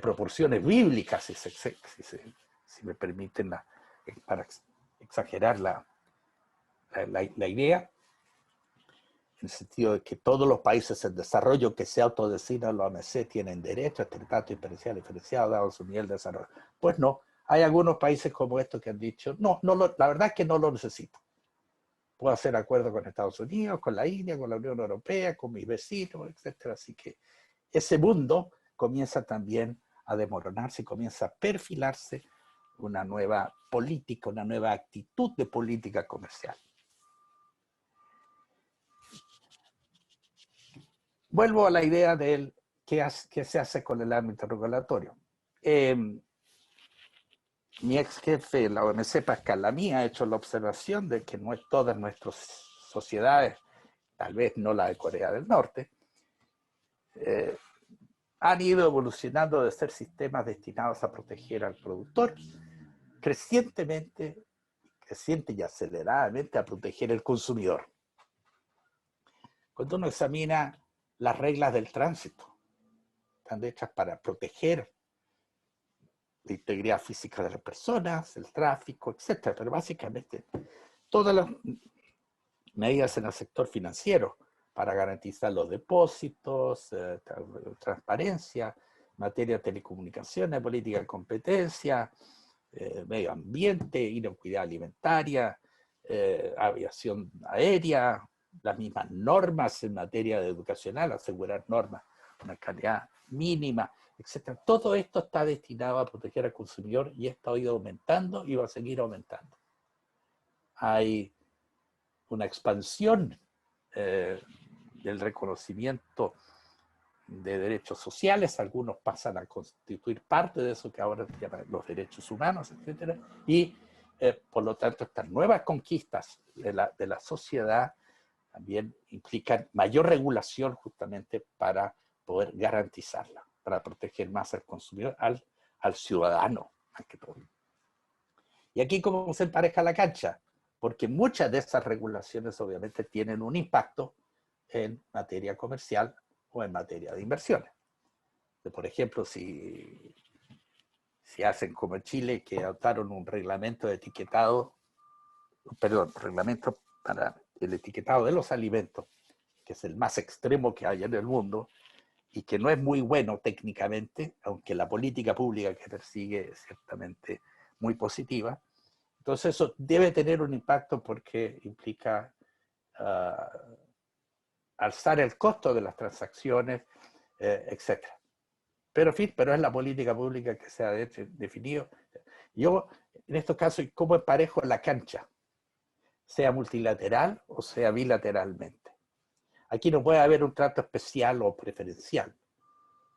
proporciones bíblicas, si me permiten, para exagerar la idea, en el sentido de que todos los países en desarrollo que se autodesignan la OMC tienen derecho a este trato diferenciado dado su nivel de desarrollo. Pues no, hay algunos países como estos que han dicho, la verdad es que no lo necesito. Puedo hacer acuerdos con Estados Unidos, con la India, con la Unión Europea, con mis vecinos, etc. Así que ese mundo comienza también a desmoronarse y comienza a perfilarse una nueva política, una nueva actitud de política comercial. Vuelvo a la idea de qué se hace con el ámbito regulatorio. Mi ex jefe, la OMC, Pascal Lamy, ha hecho la observación de que no es todas nuestras sociedades, tal vez no la de Corea del Norte, han ido evolucionando de ser sistemas destinados a proteger al productor, creciente y aceleradamente a proteger al consumidor. Cuando uno examina las reglas del tránsito, están hechas para proteger la integridad física de las personas, el tráfico, etc. Pero básicamente todas las medidas en el sector financiero para garantizar los depósitos, transparencia, materia de telecomunicaciones, política de competencia, medio ambiente, inocuidad alimentaria, aviación aérea, las mismas normas en materia de educacional, asegurar normas, una calidad mínima, etc. Todo esto está destinado a proteger al consumidor y esto ha ido aumentando y va a seguir aumentando. Hay una expansión del reconocimiento de derechos sociales, algunos pasan a constituir parte de eso que ahora se llaman los derechos humanos, etc. Y por lo tanto estas nuevas conquistas de la sociedad también implican mayor regulación justamente para poder garantizarla, para proteger más al consumidor, al ciudadano, más que todo. Y aquí cómo se empareja la cancha, porque muchas de esas regulaciones obviamente tienen un impacto en materia comercial o en materia de inversiones. Por ejemplo, si hacen como en Chile, que adoptaron un reglamento de etiquetado, reglamento para el etiquetado de los alimentos, que es el más extremo que hay en el mundo, y que no es muy bueno técnicamente, aunque la política pública que persigue es ciertamente muy positiva. Entonces eso debe tener un impacto porque implica alzar el costo de las transacciones, etc. Pero en fin, pero es la política pública que se ha definido. Yo, en estos casos, ¿cómo emparejo la cancha? Sea multilateral o sea bilateralmente. Aquí no puede haber un trato especial o preferencial.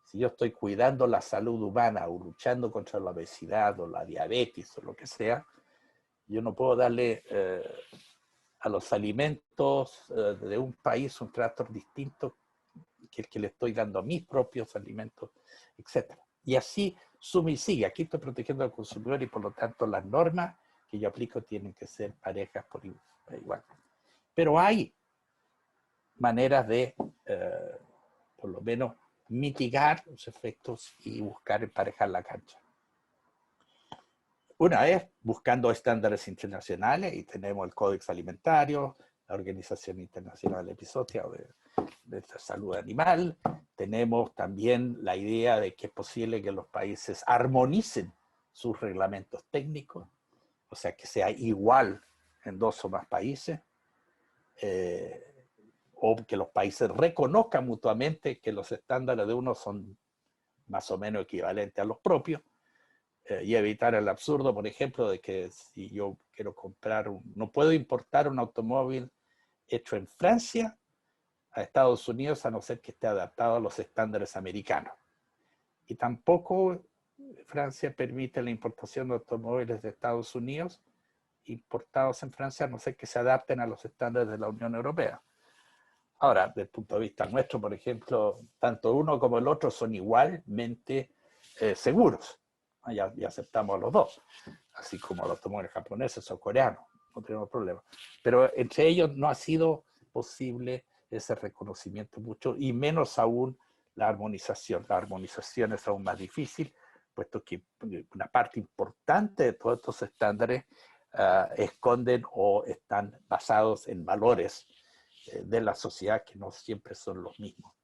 Si yo estoy cuidando la salud humana o luchando contra la obesidad o la diabetes o lo que sea, yo no puedo darle a los alimentos de un país un trato distinto que el que le estoy dando a mis propios alimentos, etc. Y así suma y sigue. Aquí estoy protegiendo al consumidor y por lo tanto las normas que yo aplico tienen que ser parejas por igual. Pero hay maneras de, por lo menos, mitigar los efectos y buscar emparejar la cancha. Una es buscando estándares internacionales y tenemos el Códex Alimentario, la Organización Internacional de Epizotia o de la Salud Animal. Tenemos también la idea de que es posible que los países armonicen sus reglamentos técnicos, o sea, que sea igual en 2 o más países, o que los países reconozcan mutuamente que los estándares de uno son más o menos equivalentes a los propios, y evitar el absurdo, por ejemplo, de que si yo quiero comprar, no puedo importar un automóvil hecho en Francia a Estados Unidos a no ser que esté adaptado a los estándares americanos. Y tampoco Francia permite la importación de automóviles de Estados Unidos importados en Francia a no ser que se adapten a los estándares de la Unión Europea. Ahora, desde el punto de vista nuestro, por ejemplo, tanto uno como el otro son igualmente seguros. Ya aceptamos a los dos, así como los automóviles japoneses o coreanos, no tenemos problema. Pero entre ellos no ha sido posible ese reconocimiento mucho, y menos aún la armonización. La armonización es aún más difícil, puesto que una parte importante de todos estos estándares esconden o están basados en valores de la sociedad que no siempre son los mismos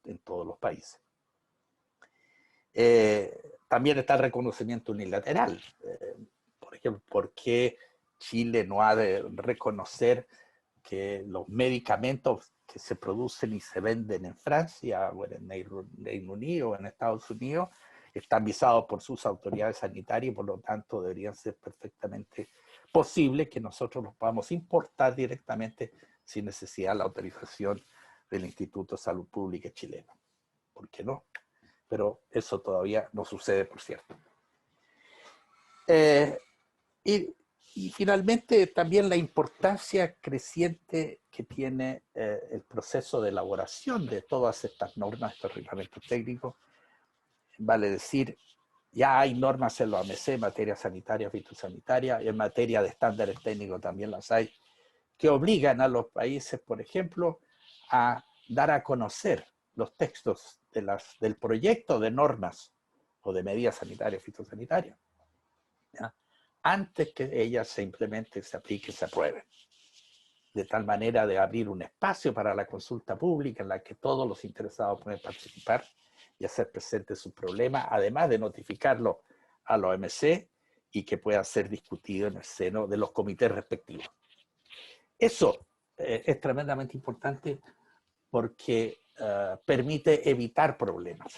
en todos los países. También está el reconocimiento unilateral. Por ejemplo, ¿por qué Chile no ha de reconocer que los medicamentos que se producen y se venden en Francia o en el Reino Unido o en Estados Unidos están visados por sus autoridades sanitarias y por lo tanto deberían ser perfectamente posible que nosotros los podamos importar directamente sin necesidad de la autorización del Instituto de Salud Pública chileno? ¿Por qué no? Pero eso todavía no sucede, por cierto. Y finalmente también la importancia creciente que tiene el proceso de elaboración de todas estas normas, estos reglamentos técnicos. Vale decir, ya hay normas en la OMC en materia sanitaria, fitosanitaria, y en materia de estándares técnicos también las hay, que obligan a los países, por ejemplo, a dar a conocer los textos del proyecto de normas o de medidas sanitarias, fitosanitarias, ¿ya? Antes que ellas se implementen, se apliquen, se aprueben. De tal manera de abrir un espacio para la consulta pública en la que todos los interesados pueden participar y hacer presente su problema, además de notificarlo a la OMC y que pueda ser discutido en el seno de los comités respectivos. Eso es tremendamente importante porque permite evitar problemas.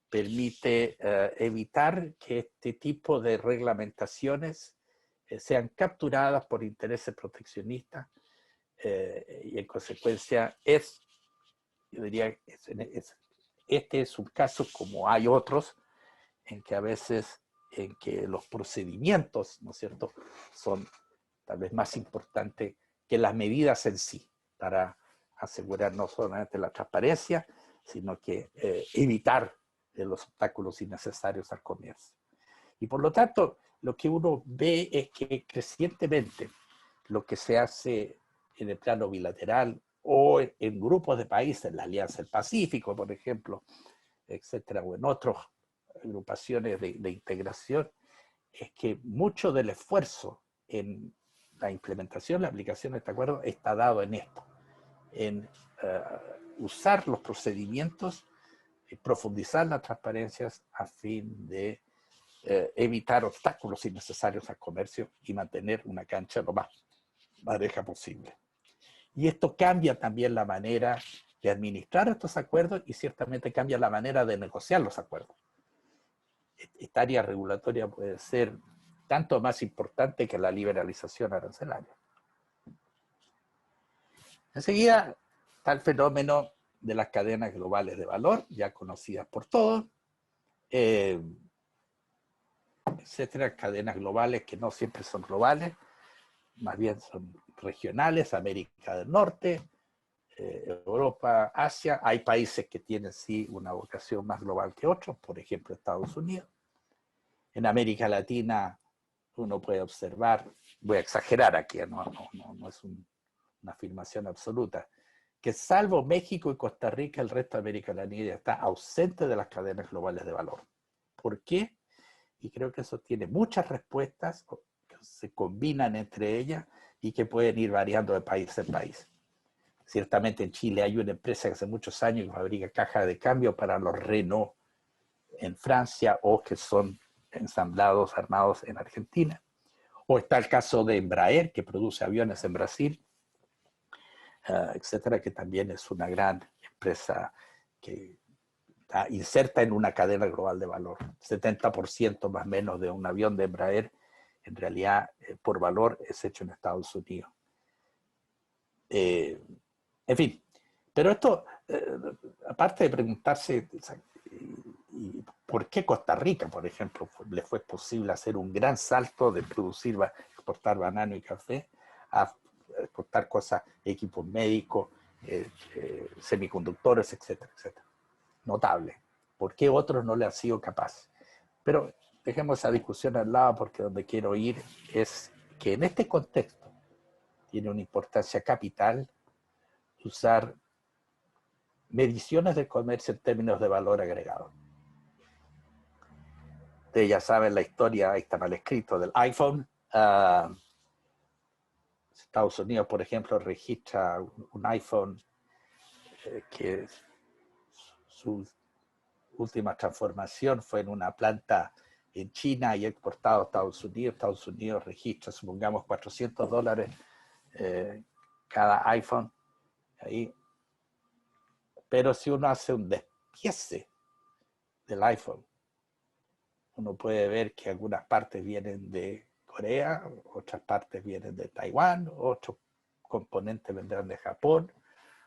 Permite evitar que este tipo de reglamentaciones sean capturadas por intereses proteccionistas y en consecuencia yo diría, este es un caso como hay otros en que a veces en que los procedimientos, ¿no es cierto?, son tal vez más importantes que las medidas en sí para asegurar no solamente la transparencia, sino que evitar los obstáculos innecesarios al comercio. Y por lo tanto, lo que uno ve es que crecientemente lo que se hace en el plano bilateral o en grupos de países, la Alianza del Pacífico, por ejemplo, etcétera, o en otras agrupaciones de integración, es que mucho del esfuerzo en la implementación, la aplicación de este acuerdo está dado en esto, en usar los procedimientos, profundizar las transparencias a fin de evitar obstáculos innecesarios al comercio y mantener una cancha lo más pareja posible. Y esto cambia también la manera de administrar estos acuerdos y ciertamente cambia la manera de negociar los acuerdos. Esta área regulatoria puede ser tanto más importante que la liberalización arancelaria. Enseguida está el fenómeno de las cadenas globales de valor, ya conocidas por todos, etcétera, cadenas globales que no siempre son globales, más bien son regionales, América del Norte, Europa, Asia. Hay países que tienen sí una vocación más global que otros, por ejemplo Estados Unidos. En América Latina uno puede observar, voy a exagerar aquí, no es una afirmación absoluta, que salvo México y Costa Rica, el resto de América Latina está ausente de las cadenas globales de valor. ¿Por qué? Y creo que eso tiene muchas respuestas que se combinan entre ellas y que pueden ir variando de país en país. Ciertamente en Chile hay una empresa que hace muchos años que fabrica cajas de cambio para los Renault en Francia o que son ensamblados, armados en Argentina. O está el caso de Embraer, que produce aviones en Brasil, etcétera, que también es una gran empresa que está inserta en una cadena global de valor. 70% más o menos de un avión de Embraer, en realidad, por valor, es hecho en Estados Unidos. En fin, pero esto, aparte de preguntarse por qué Costa Rica, por ejemplo, le fue posible hacer un gran salto de exportar banano y café a exportar cosas, equipos médicos, semiconductores, etcétera, etcétera. Notable. ¿Por qué otros no le han sido capaces? Pero dejemos esa discusión al lado porque donde quiero ir es que en este contexto tiene una importancia capital usar mediciones del comercio en términos de valor agregado. Ustedes ya saben la historia, ahí está mal escrito, del iPhone. Estados Unidos, por ejemplo, registra un iPhone que su última transformación fue en una planta en China y exportado a Estados Unidos. Estados Unidos registra, supongamos, $400 cada iPhone. Ahí. Pero si uno hace un despiece del iPhone, uno puede ver que algunas partes vienen de Corea, otras partes vienen de Taiwán, otros componentes vendrán de Japón,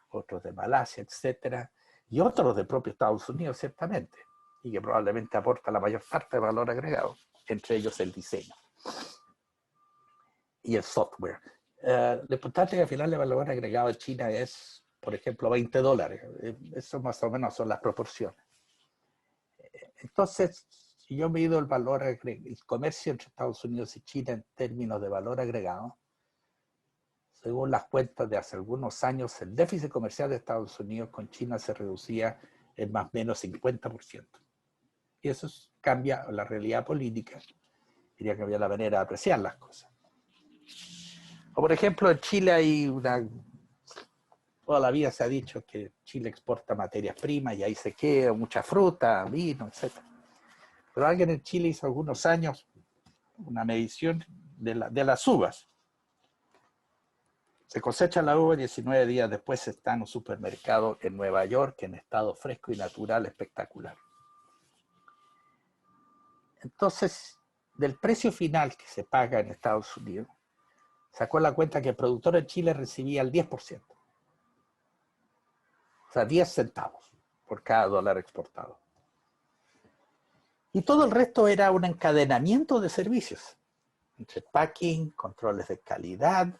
otros de Malasia, etcétera, y otros de propio Estados Unidos, ciertamente, y que probablemente aporta la mayor parte de valor agregado, entre ellos el diseño y el software. Lo importante es que al final el valor agregado en China es, por ejemplo, $20. Eso más o menos son las proporciones. Entonces, si yo mido el valor, el comercio entre Estados Unidos y China en términos de valor agregado, según las cuentas de hace algunos años, el déficit comercial de Estados Unidos con China se reducía en más o menos 50%. Y eso cambia la realidad política, diría que cambia la manera de apreciar las cosas. O por ejemplo, en Chile hay toda la vida se ha dicho que Chile exporta materias primas y ahí se queda mucha fruta, vino, etc. Pero alguien en Chile hizo algunos años una medición de las uvas. Se cosecha la uva y 19 días después está en un supermercado en Nueva York en estado fresco y natural espectacular. Entonces, del precio final que se paga en Estados Unidos, sacó la cuenta que el productor en Chile recibía el 10%. O sea, 10 centavos por cada dólar exportado. Y todo el resto era un encadenamiento de servicios, entre packing, controles de calidad,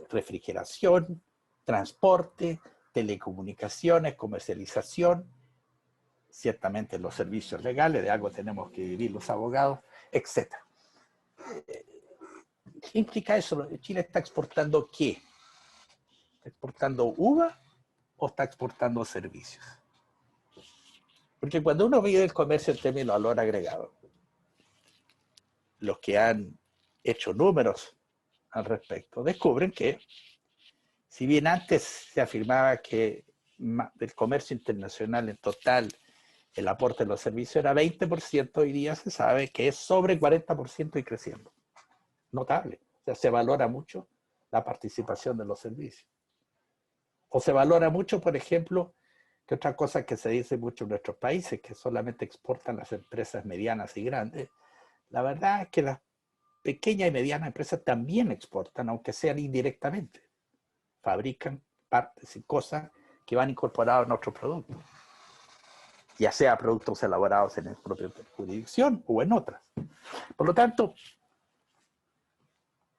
refrigeración, transporte, telecomunicaciones, comercialización, ciertamente los servicios legales, de algo tenemos que vivir los abogados, etc. ¿Qué implica eso? ¿Chile está exportando qué? ¿Está exportando uva o está exportando servicios? Porque cuando uno mide el comercio en términos de valor agregado, los que han hecho números al respecto descubren que, si bien antes se afirmaba que del comercio internacional en total el aporte de los servicios era 20%, hoy día se sabe que es sobre 40% y creciendo. Notable. O sea, se valora mucho la participación de los servicios. O se valora mucho, por ejemplo, que otra cosa que se dice mucho en nuestros países, que solamente exportan las empresas medianas y grandes. La verdad es que las pequeñas y medianas empresas también exportan, aunque sean indirectamente. Fabrican partes y cosas que van incorporados en otros productos. Ya sea productos elaborados en la propia jurisdicción o en otras. Por lo tanto,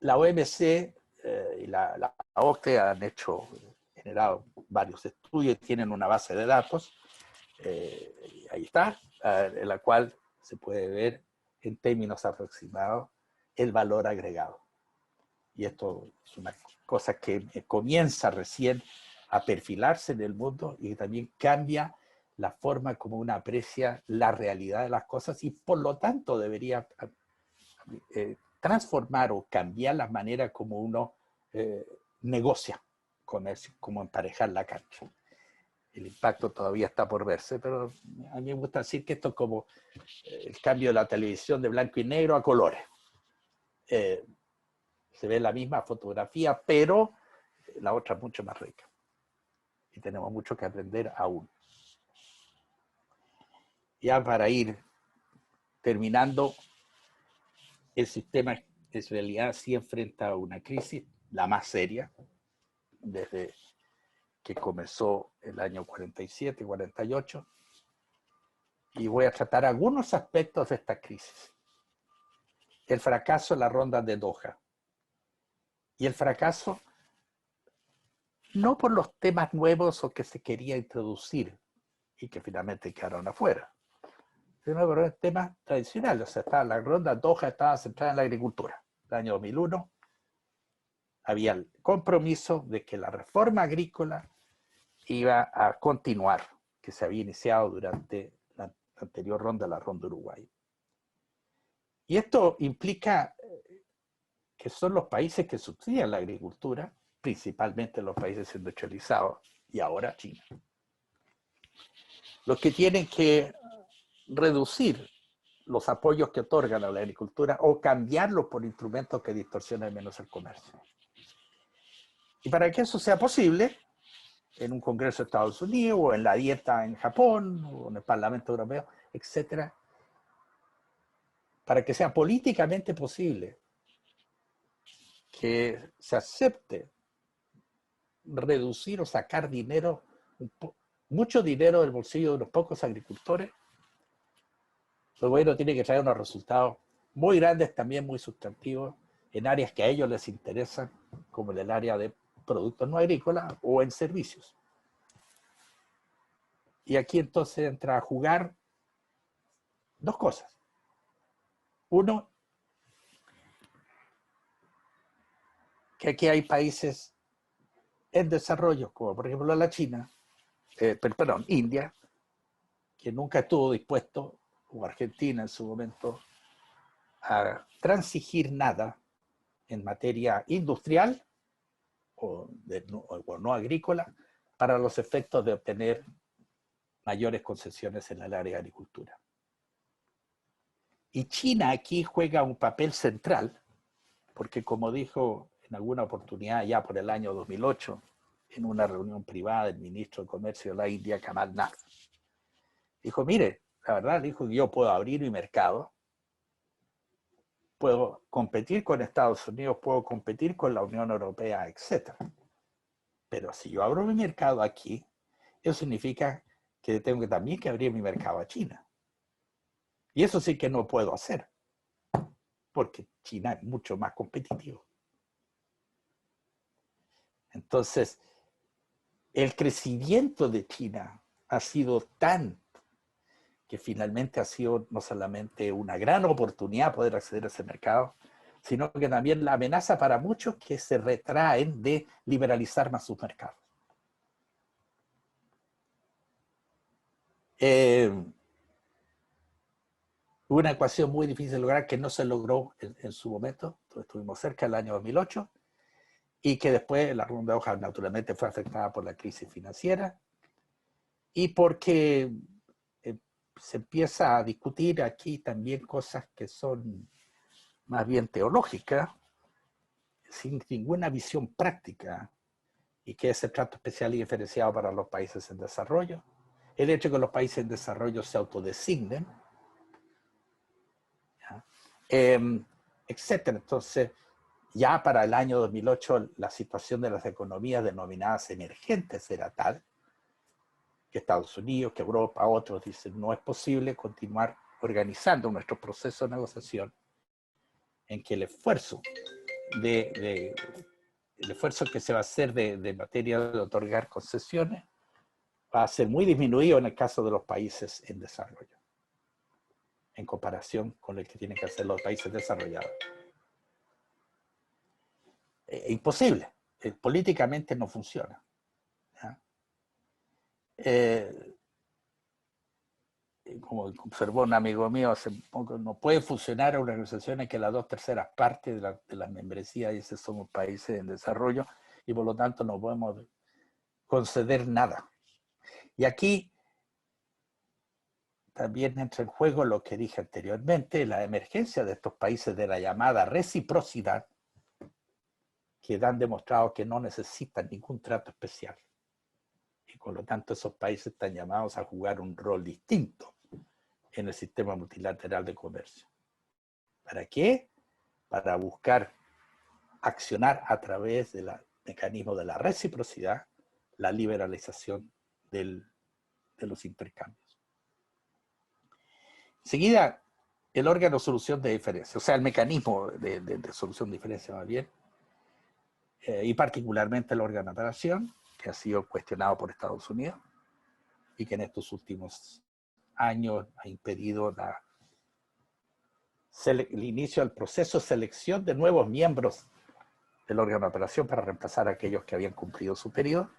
la OMC y la OCDE han generado varios estudios y tienen una base de datos, ahí está, en la cual se puede ver en términos aproximados el valor agregado. Y esto es una cosa que comienza recién a perfilarse en el mundo y también cambia la forma como uno aprecia la realidad de las cosas y por lo tanto debería transformar o cambiar la manera como uno negocia comercio, como emparejar la cancha. El impacto todavía está por verse, pero a mí me gusta decir que esto es como el cambio de la televisión de blanco y negro a colores. Se ve la misma fotografía, pero la otra es mucho más rica. Y tenemos mucho que aprender aún. Ya para ir terminando, el sistema en realidad sí enfrenta a una crisis, la más seria, desde que comenzó el año 47, 48, y voy a tratar algunos aspectos de esta crisis. El fracaso en la ronda de Doha. Y el fracaso no por los temas nuevos o que se quería introducir y que finalmente quedaron afuera, sino por los temas tradicionales. O sea, la ronda Doha estaba centrada en la agricultura. El año 2001 había el compromiso de que la reforma agrícola iba a continuar, que se había iniciado durante la anterior ronda, la ronda Uruguay. Y esto implica que son los países que subsidian la agricultura, principalmente los países industrializados, y ahora China, los que tienen que reducir los apoyos que otorgan a la agricultura o cambiarlos por instrumentos que distorsionen menos el comercio. Y para que eso sea posible, en un congreso de Estados Unidos, o en la dieta en Japón, o en el Parlamento Europeo, etc., para que sea políticamente posible que se acepte reducir o sacar dinero, mucho dinero del bolsillo de unos pocos agricultores, el gobierno tiene que traer unos resultados muy grandes, también muy sustantivos, en áreas que a ellos les interesan, como en el área de productos no agrícolas o en servicios. Y aquí entonces entra a jugar dos cosas. Uno, que aquí hay países en desarrollo, como por ejemplo la China, India, que nunca estuvo dispuesto, o Argentina en su momento, a transigir nada en materia industrial o no agrícola para los efectos de obtener mayores concesiones en el área de agricultura. Y China aquí juega un papel central, porque como dijo en alguna oportunidad ya por el año 2008, en una reunión privada del ministro de Comercio de la India, Kamal Nath. Dijo, mire, la verdad, dijo que yo puedo abrir mi mercado, puedo competir con Estados Unidos, puedo competir con la Unión Europea, etc. Pero si yo abro mi mercado aquí, eso significa que tengo que también que abrir mi mercado a China. Y eso sí que no puedo hacer, porque China es mucho más competitivo. Entonces, el crecimiento de China ha sido tan que finalmente ha sido no solamente una gran oportunidad poder acceder a ese mercado, sino que también la amenaza para muchos que se retraen de liberalizar más sus mercados. Una ecuación muy difícil de lograr que no se logró en su momento, estuvimos cerca del año 2008, y que después la ronda de hojas naturalmente fue afectada por la crisis financiera y porque se empieza a discutir aquí también cosas que son más bien teológicas, sin ninguna visión práctica, y que es el trato especial y diferenciado para los países en desarrollo, el hecho de que los países en desarrollo se autodesignen, etcétera. Entonces, ya para el año 2008, la situación de las economías denominadas emergentes era tal que Estados Unidos, que Europa, otros dicen, no es posible continuar organizando nuestro proceso de negociación en que el esfuerzo que se va a hacer de materia de otorgar concesiones va a ser muy disminuido en el caso de los países en desarrollo, en comparación con el que tienen que hacer los países desarrollados. Imposible, políticamente no funciona. Como observó un amigo mío hace poco, no puede funcionar una organización en que las 2/3 partes de la membresía dice somos países en desarrollo y por lo tanto no podemos conceder nada. Y aquí también entra en juego lo que dije anteriormente, la emergencia de estos países de la llamada reciprocidad, que han demostrado que no necesitan ningún trato especial. Y por lo tanto esos países están llamados a jugar un rol distinto en el sistema multilateral de comercio. ¿Para qué? Para buscar accionar a través del mecanismo de la reciprocidad la liberalización de los intercambios. Enseguida, el órgano de solución de diferencias, o sea, el mecanismo de solución de diferencias más bien, y particularmente el órgano de apelación, que ha sido cuestionado por Estados Unidos y que en estos últimos años ha impedido el inicio del proceso de selección de nuevos miembros del órgano de apelación para reemplazar a aquellos que habían cumplido su periodo,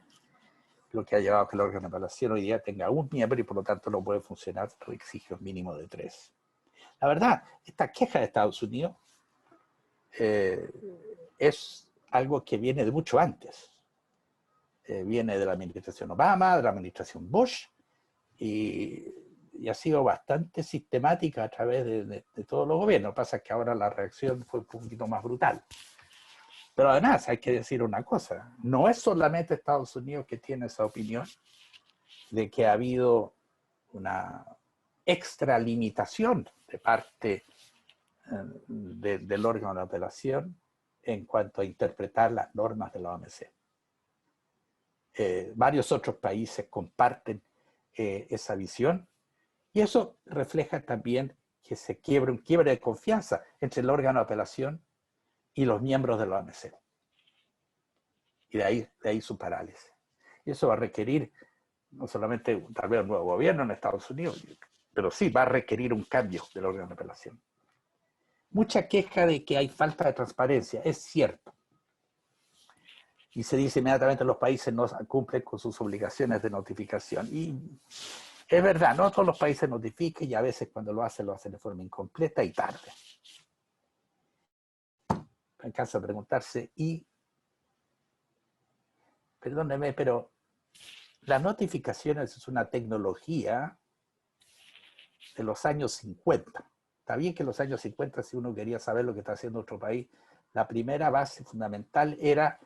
lo que ha llevado a que el órgano de apelación hoy día tenga un miembro y por lo tanto no puede funcionar, exige un mínimo de 3. La verdad, esta queja de Estados Unidos es algo que viene de mucho antes. Viene de la administración Obama, de la administración Bush, y ha sido bastante sistemática a través de todos los gobiernos. Lo que pasa es que ahora la reacción fue un poquito más brutal. Pero además hay que decir una cosa, no es solamente Estados Unidos que tiene esa opinión de que ha habido una extralimitación de parte del órgano de apelación en cuanto a interpretar las normas de la OMC. Varios otros países comparten esa visión y eso refleja también que se quiebra un quiebre de confianza entre el órgano de apelación y los miembros de la OMC. Y de ahí su parálisis. Y eso va a requerir no solamente tal vez un nuevo gobierno en Estados Unidos, pero sí va a requerir un cambio del órgano de apelación. Mucha queja de que hay falta de transparencia, es cierto. Y se dice inmediatamente los países no cumplen con sus obligaciones de notificación. Y es verdad, no todos los países notifican y a veces cuando lo hacen de forma incompleta y tarde. Alcanza a preguntarse, perdóneme, pero las notificaciones es una tecnología de los años 50. Está bien que en los años 50, si uno quería saber lo que está haciendo otro país, la primera base fundamental era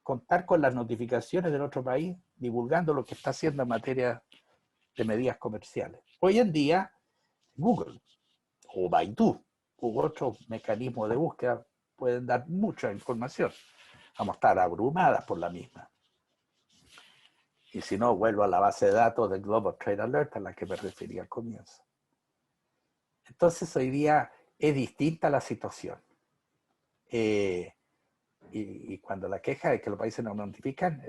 contar con las notificaciones del otro país, divulgando lo que está haciendo en materia de medidas comerciales. Hoy en día, Google o Baidu u otros mecanismos de búsqueda pueden dar mucha información. Vamos a estar abrumadas por la misma. Y si no, vuelvo a la base de datos del Global Trade Alert a la que me refería al comienzo. Entonces, hoy día es distinta la situación. Y cuando la queja de que los países no notifican,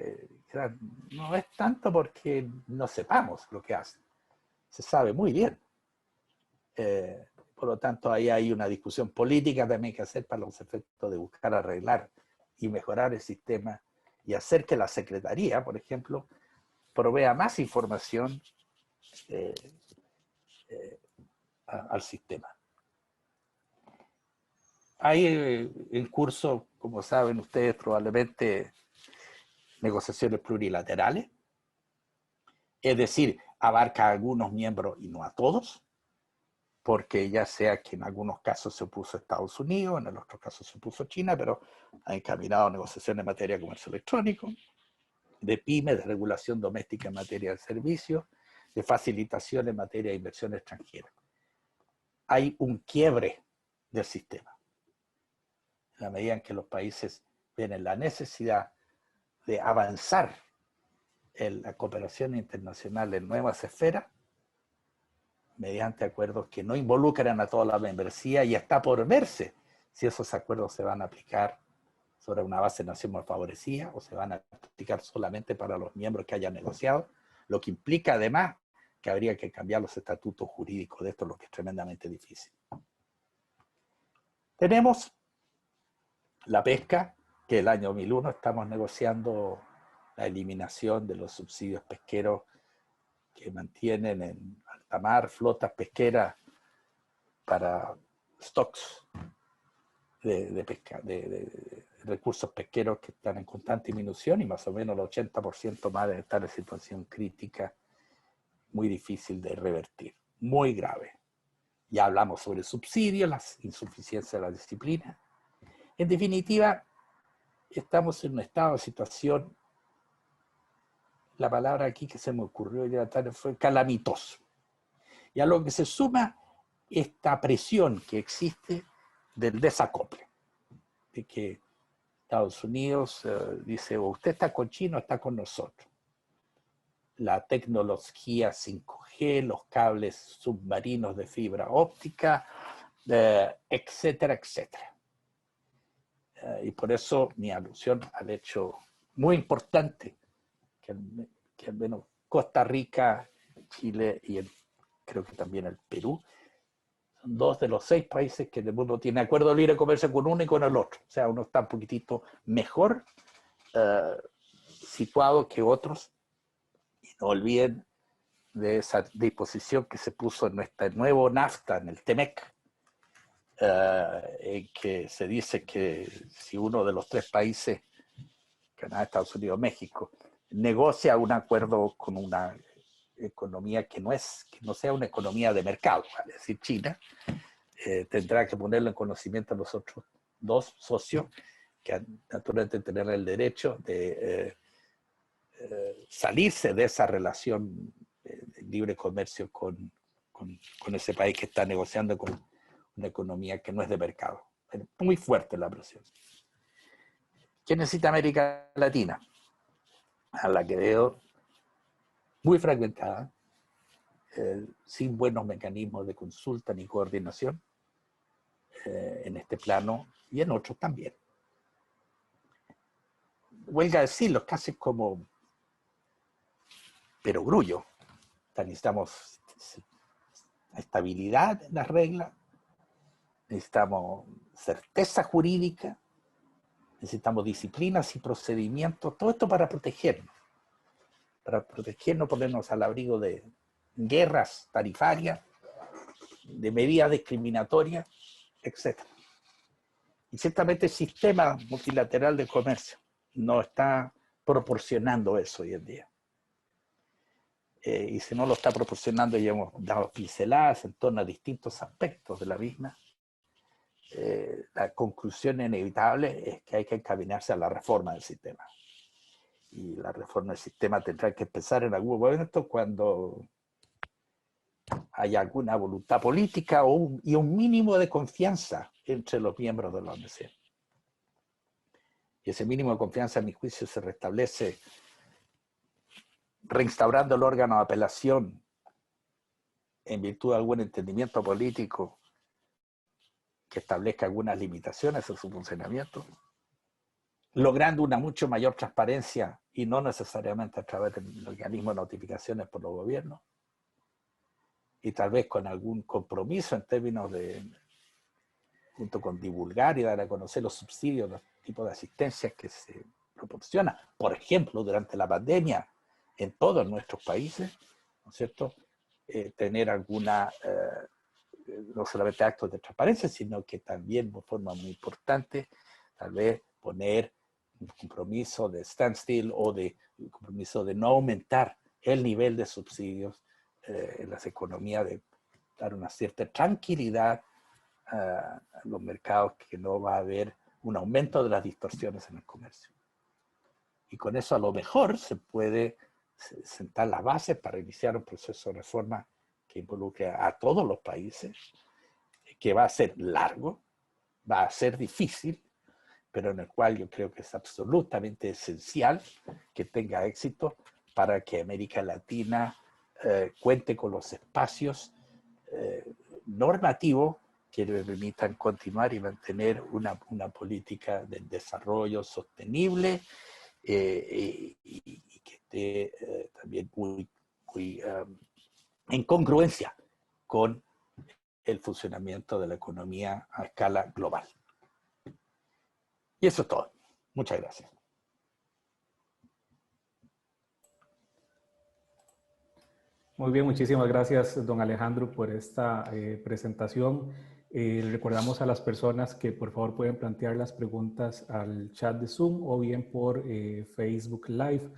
no es tanto porque no sepamos lo que hacen. Se sabe muy bien. Por lo tanto, ahí hay una discusión política también que hacer para los efectos de buscar arreglar y mejorar el sistema y hacer que la Secretaría, por ejemplo, provea más información al sistema. Hay en curso, como saben ustedes, probablemente negociaciones plurilaterales, es decir, abarca a algunos miembros y no a todos, porque ya sea que en algunos casos se opuso Estados Unidos, en otros casos se opuso China, pero ha encaminado negociaciones en materia de comercio electrónico, de pymes, de regulación doméstica en materia de servicios, de facilitación en materia de inversión extranjera. Hay un quiebre del sistema. En la medida en que los países ven la necesidad de avanzar en la cooperación internacional en nuevas esferas, mediante acuerdos que no involucran a toda la membresía, y está por verse si esos acuerdos se van a aplicar sobre una base de nación más favorecida o se van a aplicar solamente para los miembros que hayan negociado, lo que implica además que habría que cambiar los estatutos jurídicos de esto, lo que es tremendamente difícil. Tenemos la pesca, que el año 2001 estamos negociando la eliminación de los subsidios pesqueros que mantienen en alta mar flotas pesqueras para stocks de pesca, de recursos pesqueros que están en constante disminución, y más o menos el 80% más de estar en situación crítica, muy difícil de revertir, muy grave. Ya hablamos sobre subsidios, la insuficiencia de la disciplina. En definitiva, estamos en un estado de situación, la palabra aquí que se me ocurrió ya tarde fue calamitoso. Y a lo que se suma esta presión que existe del desacople, de que Estados Unidos dice, o usted está con China o está con nosotros. La tecnología 5G, los cables submarinos de fibra óptica, etcétera, etcétera. Y por eso mi alusión al hecho muy importante que al menos Costa Rica, Chile y creo que también el Perú, son 2 de los 6 países que el mundo tiene acuerdo de libre comercio con uno y con el otro. O sea, uno está un poquitito mejor situado que otros. Y no olviden de esa disposición que se puso en nuestro nuevo NAFTA, en el TEMEC, en que se dice que si uno de los 3 países, Canadá, Estados Unidos, México, negocia un acuerdo con una economía que no sea una economía de mercado, es decir, China, tendrá que ponerlo en conocimiento a los otros 2 socios que naturalmente tendrán el derecho de salirse de esa relación de libre comercio con ese país que está negociando con una economía que no es de mercado. Es muy fuerte la presión. ¿Qué necesita América Latina? A la que veo muy fragmentada, sin buenos mecanismos de consulta ni coordinación en este plano y en otros también. Huelga decirlo, casi como perogrullo. Necesitamos estabilidad en las reglas, necesitamos certeza jurídica, necesitamos disciplinas y procedimientos, todo esto para protegernos, ponernos al abrigo de guerras tarifarias, de medidas discriminatorias, etc. Y ciertamente el sistema multilateral de comercio no está proporcionando eso hoy en día. Y si no lo está proporcionando, ya hemos dado pinceladas en torno a distintos aspectos de la misma. la conclusión inevitable es que hay que encaminarse a la reforma del sistema. Y la reforma del sistema tendrá que empezar en algún momento cuando haya alguna voluntad política y un mínimo de confianza entre los miembros de la OMC. Y ese mínimo de confianza, a mi juicio, se restablece reinstaurando el órgano de apelación en virtud de algún entendimiento político que establezca algunas limitaciones en su funcionamiento, logrando una mucho mayor transparencia y no necesariamente a través del organismo de notificaciones por los gobiernos, y tal vez con algún compromiso en términos de, junto con divulgar y dar a conocer los subsidios, los tipos de asistencias que se proporcionan, por ejemplo, durante la pandemia en todos nuestros países, ¿no es cierto? Tener alguna, no solamente actos de transparencia, sino que también de forma muy importante, tal vez poner un compromiso de standstill o de un compromiso de no aumentar el nivel de subsidios en las economías, de dar una cierta tranquilidad a los mercados, que no va a haber un aumento de las distorsiones en el comercio. Y con eso a lo mejor se puede sentar las bases para iniciar un proceso de reforma que involucre a todos los países, que va a ser largo, va a ser difícil, pero en el cual yo creo que es absolutamente esencial que tenga éxito para que América Latina cuente con los espacios normativos que le permitan continuar y mantener una política de desarrollo sostenible y que esté también muy en congruencia con el funcionamiento de la economía a escala global. Y eso es todo. Muchas gracias.
Muy bien, muchísimas gracias, don Alejandro, por esta presentación. Recordamos a las personas que por favor pueden plantear las preguntas al chat de Zoom o bien por Facebook Live.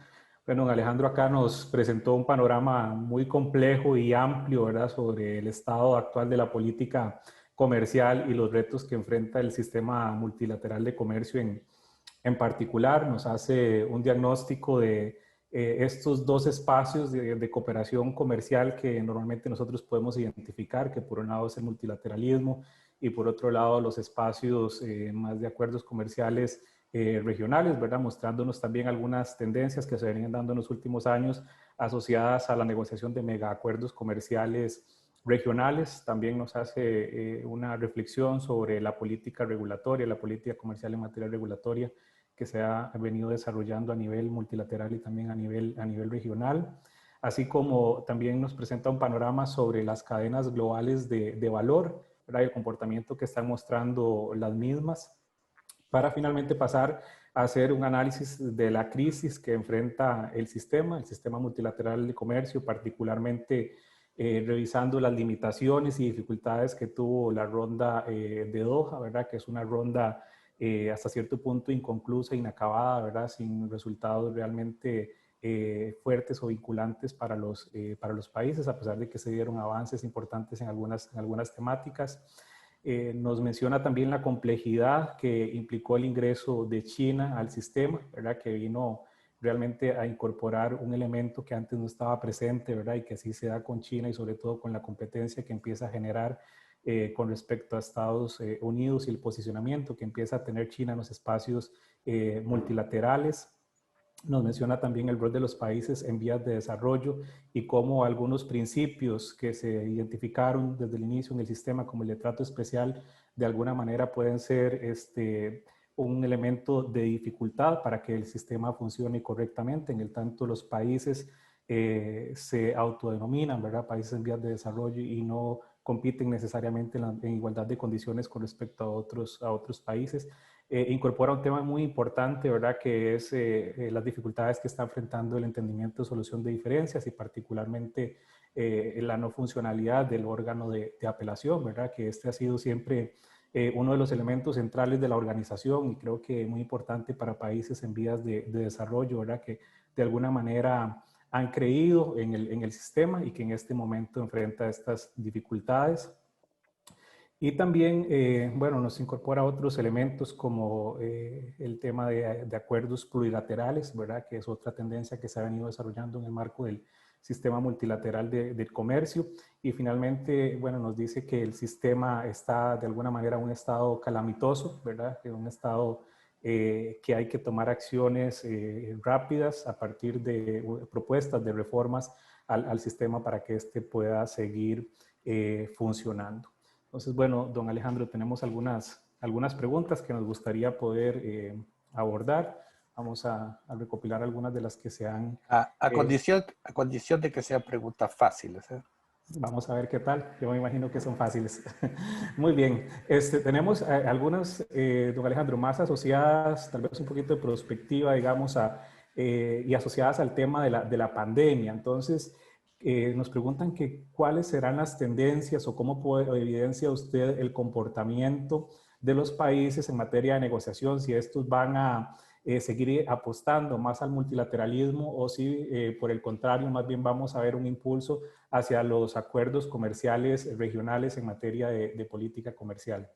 Bueno, don Alejandro acá nos presentó un panorama muy complejo y amplio, ¿verdad?, sobre el estado actual de la política comercial y los retos que enfrenta el sistema multilateral de comercio en particular. Nos hace un diagnóstico de estos dos espacios de cooperación comercial que normalmente nosotros podemos identificar, que por un lado es el multilateralismo y por otro lado los espacios más de acuerdos comerciales regionales, ¿verdad?, mostrándonos también algunas tendencias que se venían dando en los últimos años asociadas a la negociación de megaacuerdos comerciales regionales. También nos hace una reflexión sobre la política regulatoria, la política comercial en materia regulatoria que se ha venido desarrollando a nivel multilateral y también a nivel regional, así como también nos presenta un panorama sobre las cadenas globales de valor, ¿verdad?, y el comportamiento que están mostrando las mismas, para finalmente pasar a hacer un análisis de la crisis que enfrenta el sistema multilateral de comercio, particularmente revisando las limitaciones y dificultades que tuvo la ronda de Doha, ¿verdad?, que es una ronda hasta cierto punto inconclusa, inacabada, ¿verdad?, sin resultados realmente fuertes o vinculantes para los países, a pesar de que se dieron avances importantes en algunas temáticas. Nos menciona también la complejidad que implicó el ingreso de China al sistema, ¿verdad?, que vino realmente a incorporar un elemento que antes no estaba presente, ¿verdad?, y que así se da con China y sobre todo con la competencia que empieza a generar con respecto a Estados Unidos y el posicionamiento que empieza a tener China en los espacios multilaterales. Nos menciona también el rol de los países en vías de desarrollo y cómo algunos principios que se identificaron desde el inicio en el sistema, como el de trato especial, de alguna manera pueden ser un elemento de dificultad para que el sistema funcione correctamente. En el tanto, los países se autodenominan, ¿verdad?, países en vías de desarrollo y no compiten necesariamente en igualdad de condiciones con respecto a otros países. Incorpora un tema muy importante, ¿verdad?, que es las dificultades que está enfrentando el entendimiento de solución de diferencias y particularmente la no funcionalidad del órgano de apelación, ¿verdad?, que este ha sido siempre uno de los elementos centrales de la organización y creo que muy importante para países en vías de desarrollo, ¿verdad?, que de alguna manera han creído en el sistema y que en este momento enfrenta estas dificultades. Y también, bueno, nos incorpora otros elementos como el tema de acuerdos plurilaterales, ¿verdad? Que es otra tendencia que se ha venido desarrollando en el marco del sistema multilateral del comercio. Y finalmente, bueno, nos dice que el sistema está de alguna manera en un estado calamitoso, ¿verdad? En un estado que hay que tomar acciones rápidas a partir de propuestas de reformas al sistema para que éste pueda seguir funcionando. Entonces, bueno, don Alejandro, tenemos algunas preguntas que nos gustaría poder abordar. Vamos a recopilar algunas de las que se han...
A condición de que sean preguntas fáciles.
Vamos a ver qué tal. Yo me imagino que son fáciles. Muy bien. Tenemos algunas, don Alejandro, más asociadas, tal vez un poquito de perspectiva, digamos, y asociadas al tema de la pandemia. Entonces, nos preguntan que cuáles serán las tendencias o cómo evidencia usted el comportamiento de los países en materia de negociación, si estos van a seguir apostando más al multilateralismo o si por el contrario más bien vamos a ver un impulso hacia los acuerdos comerciales regionales en materia de política comercial.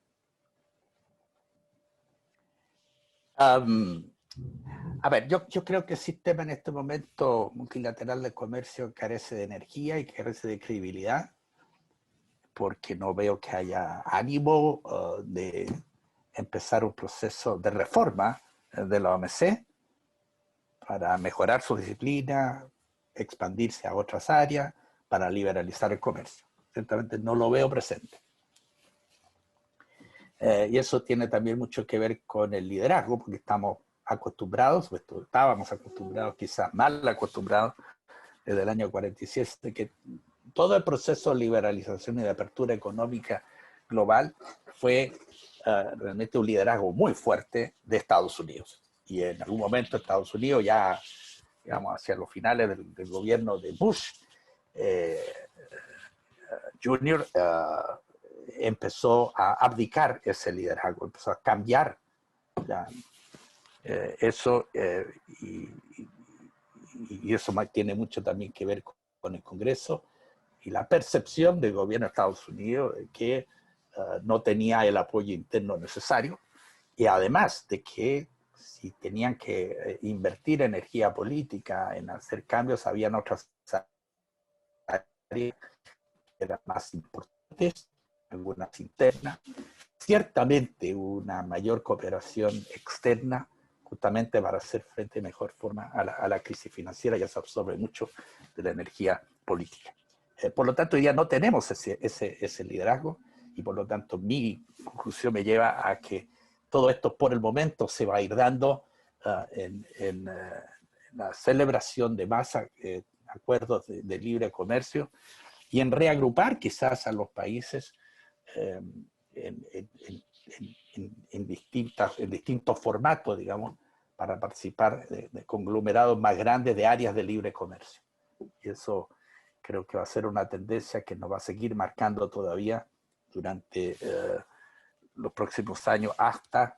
A ver, yo creo que el sistema en este momento multilateral de comercio carece de energía y carece de credibilidad, porque no veo que haya ánimo de empezar un proceso de reforma de la OMC para mejorar su disciplina, expandirse a otras áreas, para liberalizar el comercio. Ciertamente no lo veo presente. Y eso tiene también mucho que ver con el liderazgo, porque estamos acostumbrados, estábamos acostumbrados, quizás mal acostumbrados, desde el año 47, que todo el proceso de liberalización y de apertura económica global fue realmente un liderazgo muy fuerte de Estados Unidos. Y en algún momento Estados Unidos, ya digamos hacia los finales del gobierno de Bush Jr., empezó a abdicar ese liderazgo, empezó a cambiar ya, eso, y eso tiene mucho también que ver con el Congreso y la percepción del gobierno de Estados Unidos de que no tenía el apoyo interno necesario, y además de que si tenían que invertir energía política en hacer cambios, habían otras áreas que eran más importantes, algunas internas, ciertamente una mayor cooperación externa, justamente para hacer frente de mejor forma a la crisis financiera. Ya se absorbe mucho de la energía política. Por lo tanto, hoy día no tenemos ese liderazgo, y por lo tanto mi conclusión me lleva a que todo esto por el momento se va a ir dando en la celebración de más acuerdos de libre comercio, y en reagrupar quizás a los países en distintos formatos, digamos, para participar de conglomerados más grandes de áreas de libre comercio. Y eso creo que va a ser una tendencia que nos va a seguir marcando todavía durante los próximos años, hasta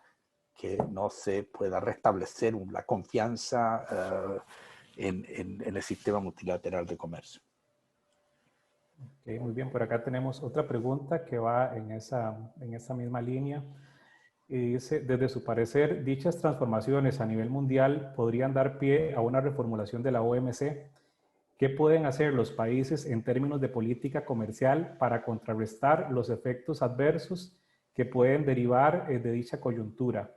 que no se pueda restablecer la confianza en el sistema multilateral de comercio.
Okay, muy bien, por acá tenemos otra pregunta que va en esa misma línea. Y dice, desde su parecer, dichas transformaciones a nivel mundial podrían dar pie a una reformulación de la OMC. ¿Qué pueden hacer los países en términos de política comercial para contrarrestar los efectos adversos que pueden derivar de dicha coyuntura?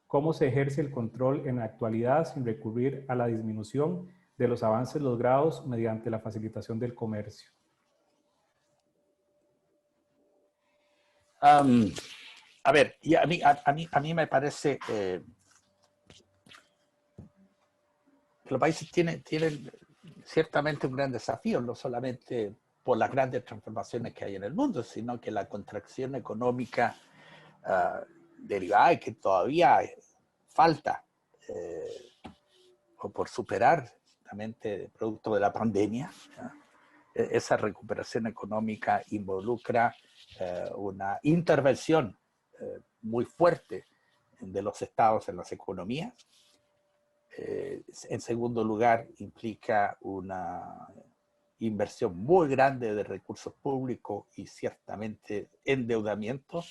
¿Cómo se ejerce el control en la actualidad sin recurrir a la disminución de los avances logrados mediante la facilitación del comercio?
A ver, y a mí me parece que los países tienen ciertamente un gran desafío, no solamente por las grandes transformaciones que hay en el mundo, sino que la contracción económica derivada y que todavía falta o por superar, justamente producto de la pandemia. Esa recuperación económica involucra una intervención muy fuerte de los estados en las economías. En segundo lugar, implica una inversión muy grande de recursos públicos y ciertamente endeudamiento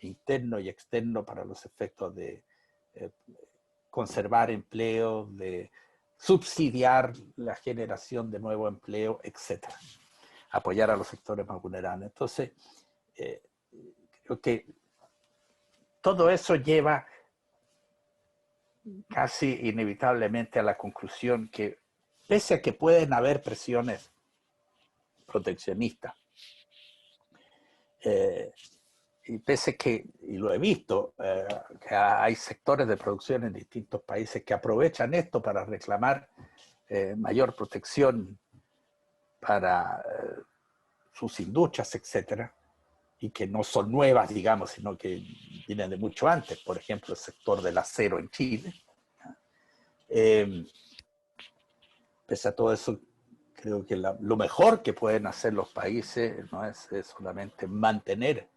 interno y externo para los efectos de conservar empleo, de subsidiar la generación de nuevo empleo, etc. Apoyar a los sectores más vulnerables. Entonces, creo que todo eso lleva casi inevitablemente a la conclusión que, pese a que pueden haber presiones proteccionistas, y pese que, y lo he visto, que hay sectores de producción en distintos países que aprovechan esto para reclamar mayor protección para sus industrias, etcétera, y que no son nuevas, digamos, sino que vienen de mucho antes. Por ejemplo, el sector del acero en Chile. Pese a todo eso, creo que lo mejor que pueden hacer los países no es solamente mantener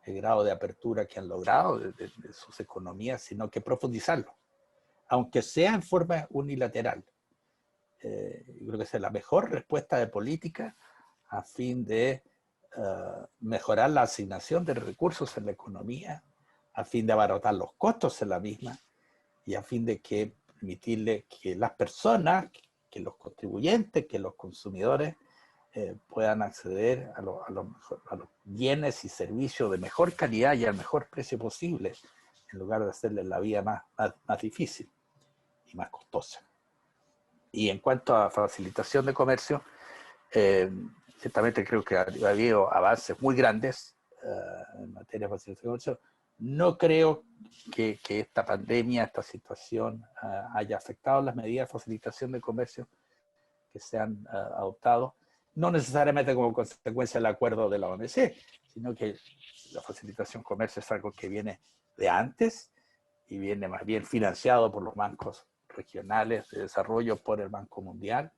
el grado de apertura que han logrado de sus economías, sino que profundizarlo, aunque sea en forma unilateral. Yo creo que esa es la mejor respuesta de política a fin de mejorar la asignación de recursos en la economía, a fin de abaratar los costos en la misma y a fin de que permitirle que las personas, que los contribuyentes, que los consumidores puedan acceder a los bienes y servicios de mejor calidad y al mejor precio posible, en lugar de hacerles la vida más difícil y más costosa. Y en cuanto a facilitación de comercio, ciertamente creo que ha habido avances muy grandes en materia de facilitación de comercio. No creo que esta pandemia, esta situación haya afectado las medidas de facilitación de comercio que se han adoptado, no necesariamente como consecuencia del acuerdo de la OMC, sino que la facilitación de comercio es algo que viene de antes y viene más bien financiado por los bancos regionales de desarrollo, por el Banco Mundial,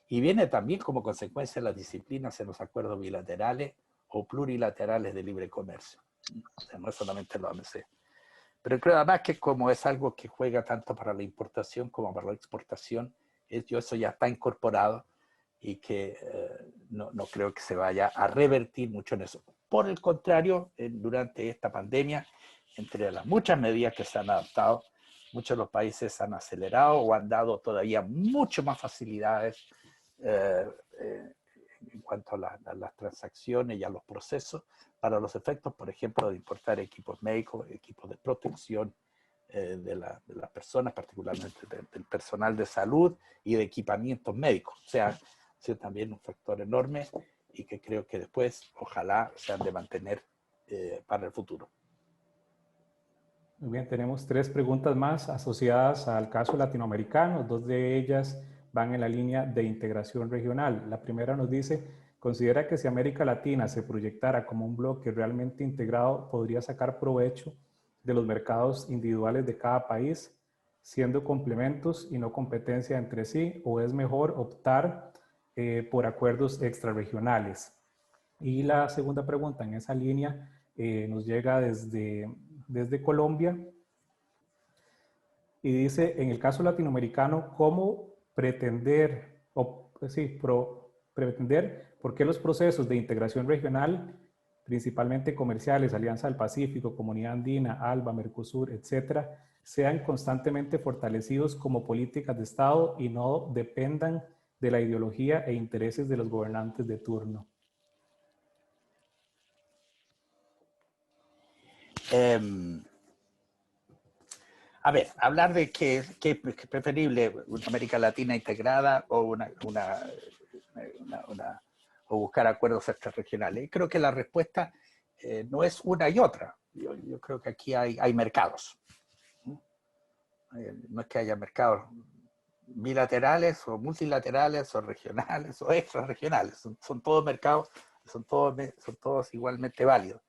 y viene también como consecuencia de las disciplinas en los acuerdos bilaterales o plurilaterales de libre comercio. O sea, no es solamente la OMC. Pero creo además que como es algo que juega tanto para la importación como para la exportación, eso ya está incorporado y que no creo que se vaya a revertir mucho en eso. Por el contrario, durante esta pandemia, entre las muchas medidas que se han adoptado, muchos de los países han acelerado o han dado todavía mucho más facilidades en cuanto a las transacciones y a los procesos para los efectos, por ejemplo, de importar equipos médicos, equipos de protección de las personas, particularmente del personal de salud y de equipamientos médicos. O sea, ha sido también un factor enorme y que creo que después, ojalá, se han de mantener para el futuro.
Muy bien, tenemos 3 preguntas más asociadas al caso latinoamericano. 2 de ellas van en la línea de integración regional. La primera nos dice, ¿considera que si América Latina se proyectara como un bloque realmente integrado, podría sacar provecho de los mercados individuales de cada país, siendo complementos y no competencia entre sí, o es mejor optar por acuerdos extrarregionales? Y la segunda pregunta en esa línea nos llega desde Colombia y dice, en el caso latinoamericano, ¿cómo pretender, pretender por qué los procesos de integración regional, principalmente comerciales, Alianza del Pacífico, Comunidad Andina, ALBA, Mercosur, etcétera, sean constantemente fortalecidos como políticas de Estado y no dependan de la ideología e intereses de los gobernantes de turno?
A ver, hablar de qué es preferible, una América Latina integrada o o buscar acuerdos extrarregionales. Creo que la respuesta no es una y otra. Yo creo que aquí hay mercados. No es que haya mercados bilaterales o multilaterales o regionales o extrarregionales. Son todos mercados, son todos igualmente válidos.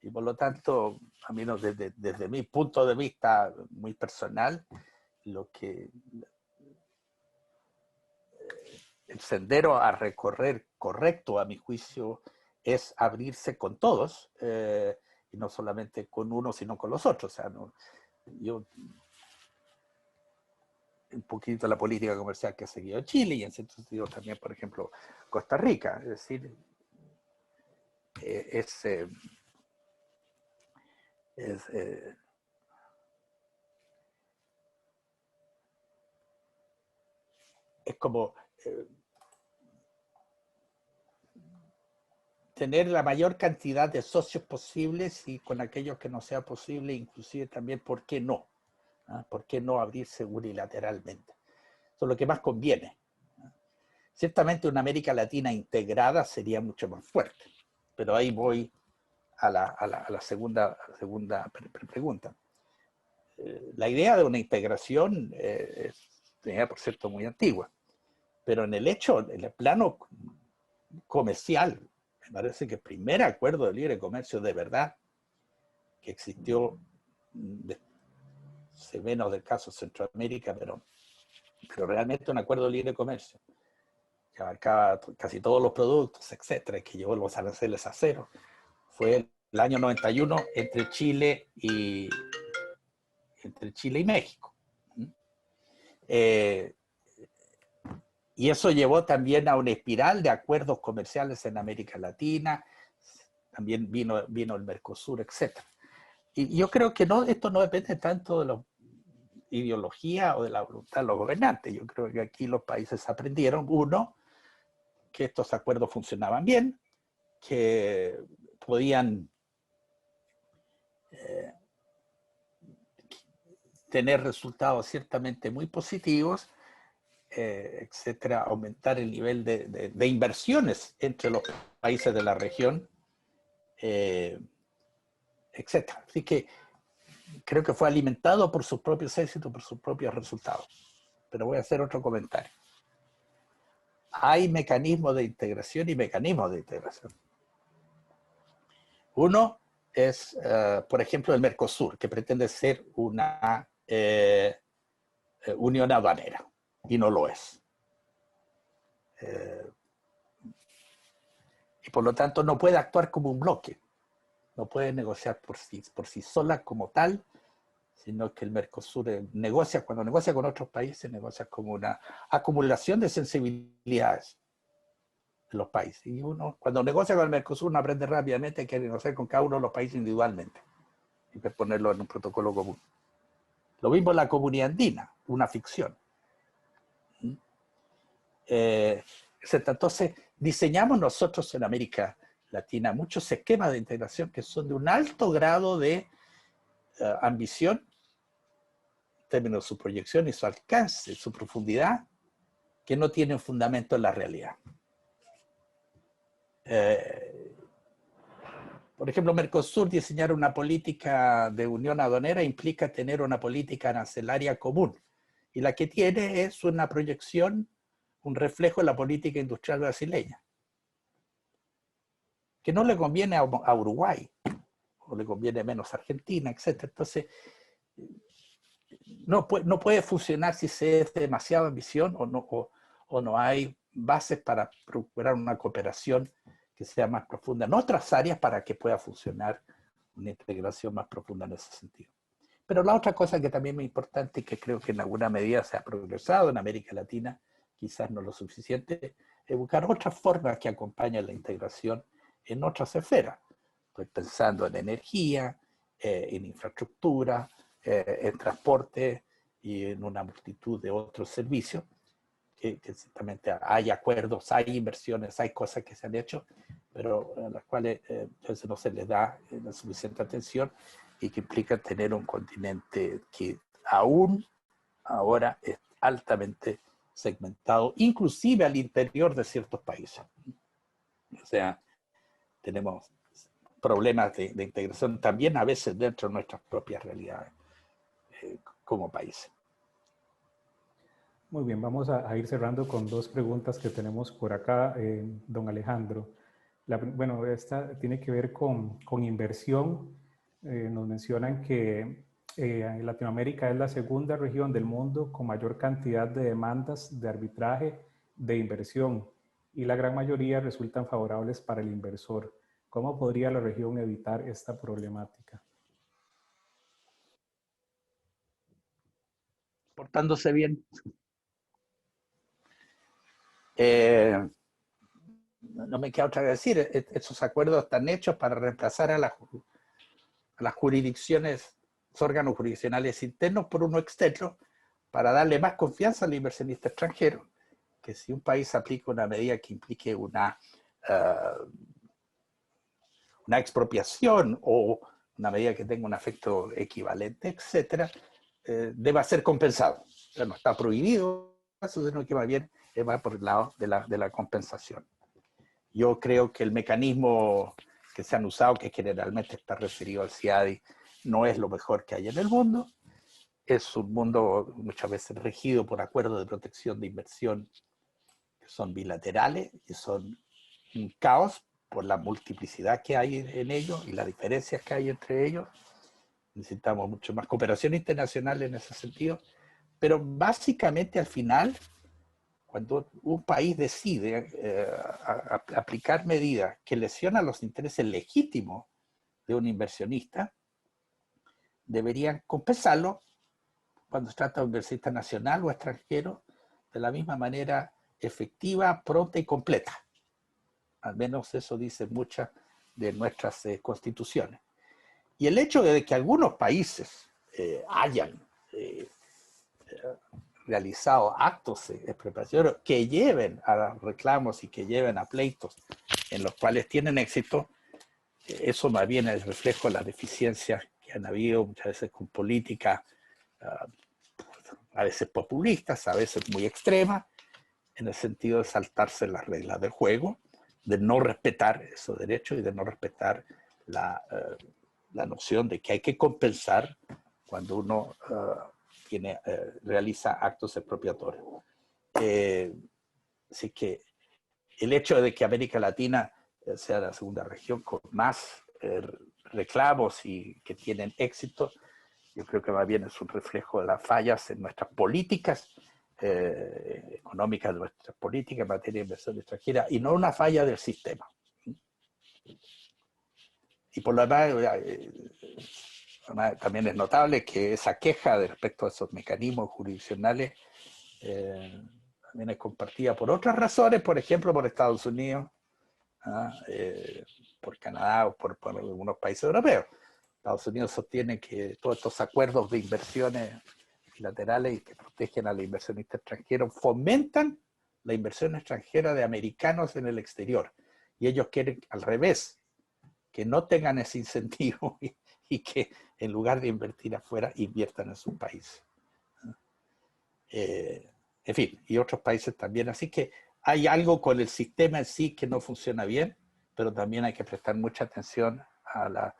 Y por lo tanto, a mí desde mi punto de vista muy personal, el sendero a recorrer correcto, a mi juicio, es abrirse con todos, y no solamente con uno, sino con los otros. O sea, un poquito la política comercial que ha seguido Chile y en cierto sentido también, por ejemplo, Costa Rica. Es decir, es como tener la mayor cantidad de socios posibles y con aquellos que no sea posible, inclusive también, ¿por qué no? ¿Ah? ¿Por qué no abrirse unilateralmente? Eso es lo que más conviene. Ciertamente una América Latina integrada sería mucho más fuerte, pero ahí voy a la segunda pregunta. La idea de una integración es, por cierto, muy antigua, pero en el plano comercial, me parece que el primer acuerdo de libre comercio de verdad que existió, se menos del caso de Centroamérica, pero realmente un acuerdo de libre comercio que abarcaba casi todos los productos, etcétera, que llevó los aranceles a cero, fue el año 91 entre Chile y México. Y eso llevó también a una espiral de acuerdos comerciales en América Latina, también vino el Mercosur, etc. Y yo creo que esto no depende tanto de la ideología o de la voluntad de los gobernantes. Yo creo que aquí los países aprendieron, uno, que estos acuerdos funcionaban bien, que podían tener resultados ciertamente muy positivos, etcétera, aumentar el nivel de inversiones entre los países de la región, etcétera. Así que creo que fue alimentado por sus propios éxitos, por sus propios resultados. Pero voy a hacer otro comentario. Hay mecanismos de integración y mecanismos de integración. Uno es, por ejemplo, el Mercosur, que pretende ser una unión aduanera, y no lo es. Y por lo tanto no puede actuar como un bloque, no puede negociar por sí sola como tal, sino que el Mercosur cuando negocia con otros países, negocia como una acumulación de sensibilidades de los países. Y uno, cuando negocia con el Mercosur, uno aprende rápidamente que hay que negociar con cada uno de los países individualmente y ponerlo en un protocolo común. Lo mismo en la Comunidad Andina, una ficción. Entonces, diseñamos nosotros en América Latina muchos esquemas de integración que son de un alto grado de ambición, en términos de su proyección y su alcance, su profundidad, que no tienen fundamento en la realidad. Por ejemplo, Mercosur, diseñar una política de unión aduanera implica tener una política arancelaria común. Y la que tiene es una proyección, un reflejo de la política industrial brasileña, que no le conviene a Uruguay, o le conviene menos a Argentina, etc. Entonces, no puede funcionar si se es demasiada ambición o no hay bases para procurar una cooperación que sea más profunda en otras áreas para que pueda funcionar una integración más profunda en ese sentido. Pero la otra cosa que también es importante y que creo que en alguna medida se ha progresado en América Latina, quizás no lo suficiente, es buscar otras formas que acompañen la integración en otras esferas. Estoy pensando en energía, en infraestructura, en transporte y en una multitud de otros servicios, que ciertamente hay acuerdos, hay inversiones, hay cosas que se han hecho, pero a las cuales entonces no se les da la suficiente atención y que implica tener un continente que aún ahora es altamente segmentado, inclusive al interior de ciertos países. O sea, tenemos problemas de integración también a veces dentro de nuestras propias realidades como países.
Muy bien, vamos a ir cerrando con dos preguntas que tenemos por acá, don Alejandro. Bueno, esta tiene que ver con inversión. Nos mencionan que Latinoamérica es la segunda región del mundo con mayor cantidad de demandas de arbitraje de inversión y la gran mayoría resultan favorables para el inversor. ¿Cómo podría la región evitar esta problemática?
portándose bien. No me queda otra que decir. Esos acuerdos están hechos para reemplazar a las jurisdicciones, los órganos jurisdiccionales internos por uno externo, para darle más confianza al inversionista extranjero, que si un país aplica una medida que implique una expropiación o una medida que tenga un efecto equivalente, etcétera, deba ser compensado. O sea, no está prohibido, sino que más bien va por el lado de la compensación. Yo creo que el mecanismo que se han usado, que generalmente está referido al CIADI, no es lo mejor que hay en el mundo. Es un mundo muchas veces regido por acuerdos de protección de inversión que son bilaterales y son un caos por la multiplicidad que hay en ellos y las diferencias que hay entre ellos. Necesitamos mucho más cooperación internacional en ese sentido, pero básicamente al final, cuando un país decide aplicar medidas que lesionan los intereses legítimos de un inversionista, deberían compensarlo cuando se trata de un inversionista nacional o extranjero de la misma manera efectiva, pronta y completa. Al menos eso dicen muchas de nuestras constituciones. Y el hecho de que algunos países hayan realizado actos expropiatorios que lleven a reclamos y que lleven a pleitos en los cuales tienen éxito, eso más bien es el reflejo de las deficiencias que han habido muchas veces con políticas a veces populistas, a veces muy extremas, en el sentido de saltarse las reglas del juego, de no respetar esos derechos y de no respetar la noción de que hay que compensar cuando uno realiza actos expropiatorios. Así que el hecho de que América Latina sea la segunda región con más reclamos y que tienen éxito, yo creo que más bien es un reflejo de las fallas en nuestras políticas económicas, de nuestras políticas en materia de inversión extranjera, y no una falla del sistema. Y por lo demás, también es notable que esa queja respecto a esos mecanismos jurisdiccionales también es compartida por otras razones, por ejemplo, por Estados Unidos, por Canadá o por algunos países europeos. Estados Unidos sostiene que todos estos acuerdos de inversiones bilaterales y que protegen al inversionista extranjero fomentan la inversión extranjera de americanos en el exterior. Y ellos quieren al revés, que no tengan ese incentivo y que en lugar de invertir afuera, inviertan en sus países. En fin, y otros países también. Así que hay algo con el sistema en sí que no funciona bien, pero también hay que prestar mucha atención a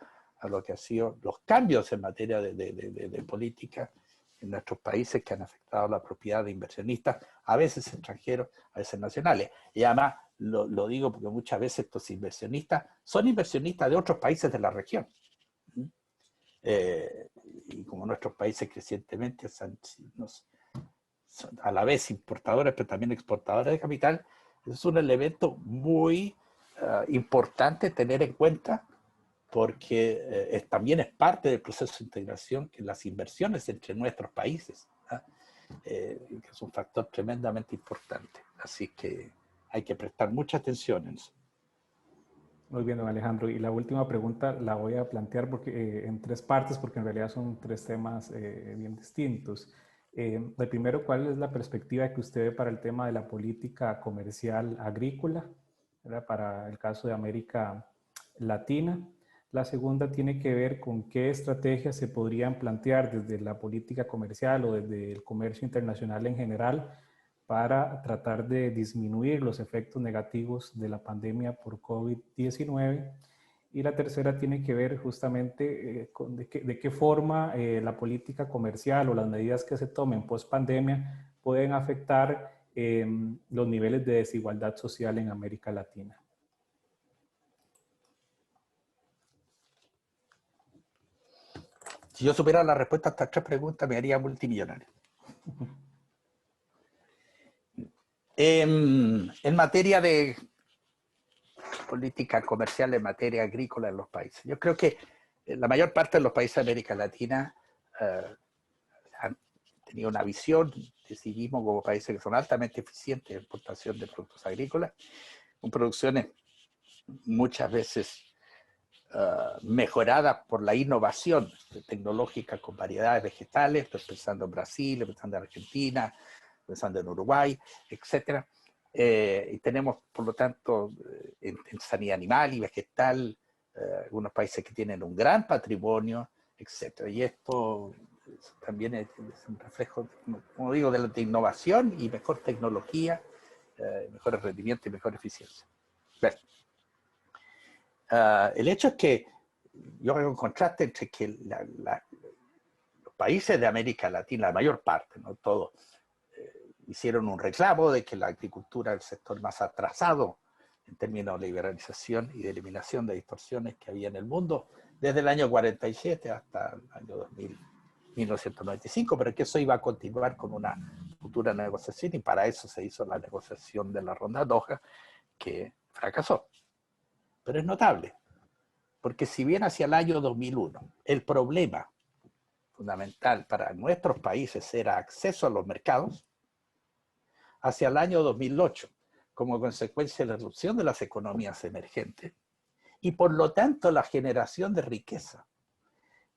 lo que han sido los cambios en materia de política en nuestros países que han afectado la propiedad de inversionistas, a veces extranjeros, a veces nacionales. Y además lo digo porque muchas veces estos inversionistas son inversionistas de otros países de la región. Y como nuestros países crecientemente son a la vez importadores, pero también exportadores de capital, es un elemento muy importante tener en cuenta, porque también es parte del proceso de integración que las inversiones entre nuestros países, que es un factor tremendamente importante. Así que hay que prestar mucha atención en eso.
Muy bien, don Alejandro. Y la última pregunta la voy a plantear en tres partes, porque en realidad son tres temas bien distintos. El primero, ¿cuál es la perspectiva que usted ve para el tema de la política comercial agrícola, ¿verdad?, para el caso de América Latina? La segunda tiene que ver con qué estrategias se podrían plantear desde la política comercial o desde el comercio internacional en general para tratar de disminuir los efectos negativos de la pandemia por COVID-19. Y la tercera tiene que ver justamente con de qué forma la política comercial o las medidas que se tomen post pandemia pueden afectar los niveles de desigualdad social en América Latina.
Si yo supiera la respuesta a estas tres preguntas, me haría multimillonario. En materia de política comercial, en materia agrícola en los países, yo creo que la mayor parte de los países de América Latina han tenido una visión de sí mismo como países que son altamente eficientes en exportación de productos agrícolas, con producciones muchas veces mejoradas por la innovación tecnológica con variedades vegetales. Estoy pensando en Brasil, pensando en Argentina, pensando en Uruguay, etc. Y tenemos, por lo tanto, en sanidad animal y vegetal, algunos países que tienen un gran patrimonio, etc. Y esto también es un reflejo, como digo, de innovación y mejor tecnología, mejor rendimiento y mejor eficiencia. Bueno, el hecho es que yo hago un contraste entre que los países de América Latina, la mayor parte, no todos, hicieron un reclamo de que la agricultura es el sector más atrasado en términos de liberalización y de eliminación de distorsiones que había en el mundo desde el año 47 hasta el año 1995, pero que eso iba a continuar con una futura negociación, y para eso se hizo la negociación de la ronda Doha, que fracasó. Pero es notable, porque si bien hacia el año 2001 el problema fundamental para nuestros países era acceso a los mercados, hacia el año 2008, como consecuencia de la erupción de las economías emergentes, y por lo tanto la generación de riqueza,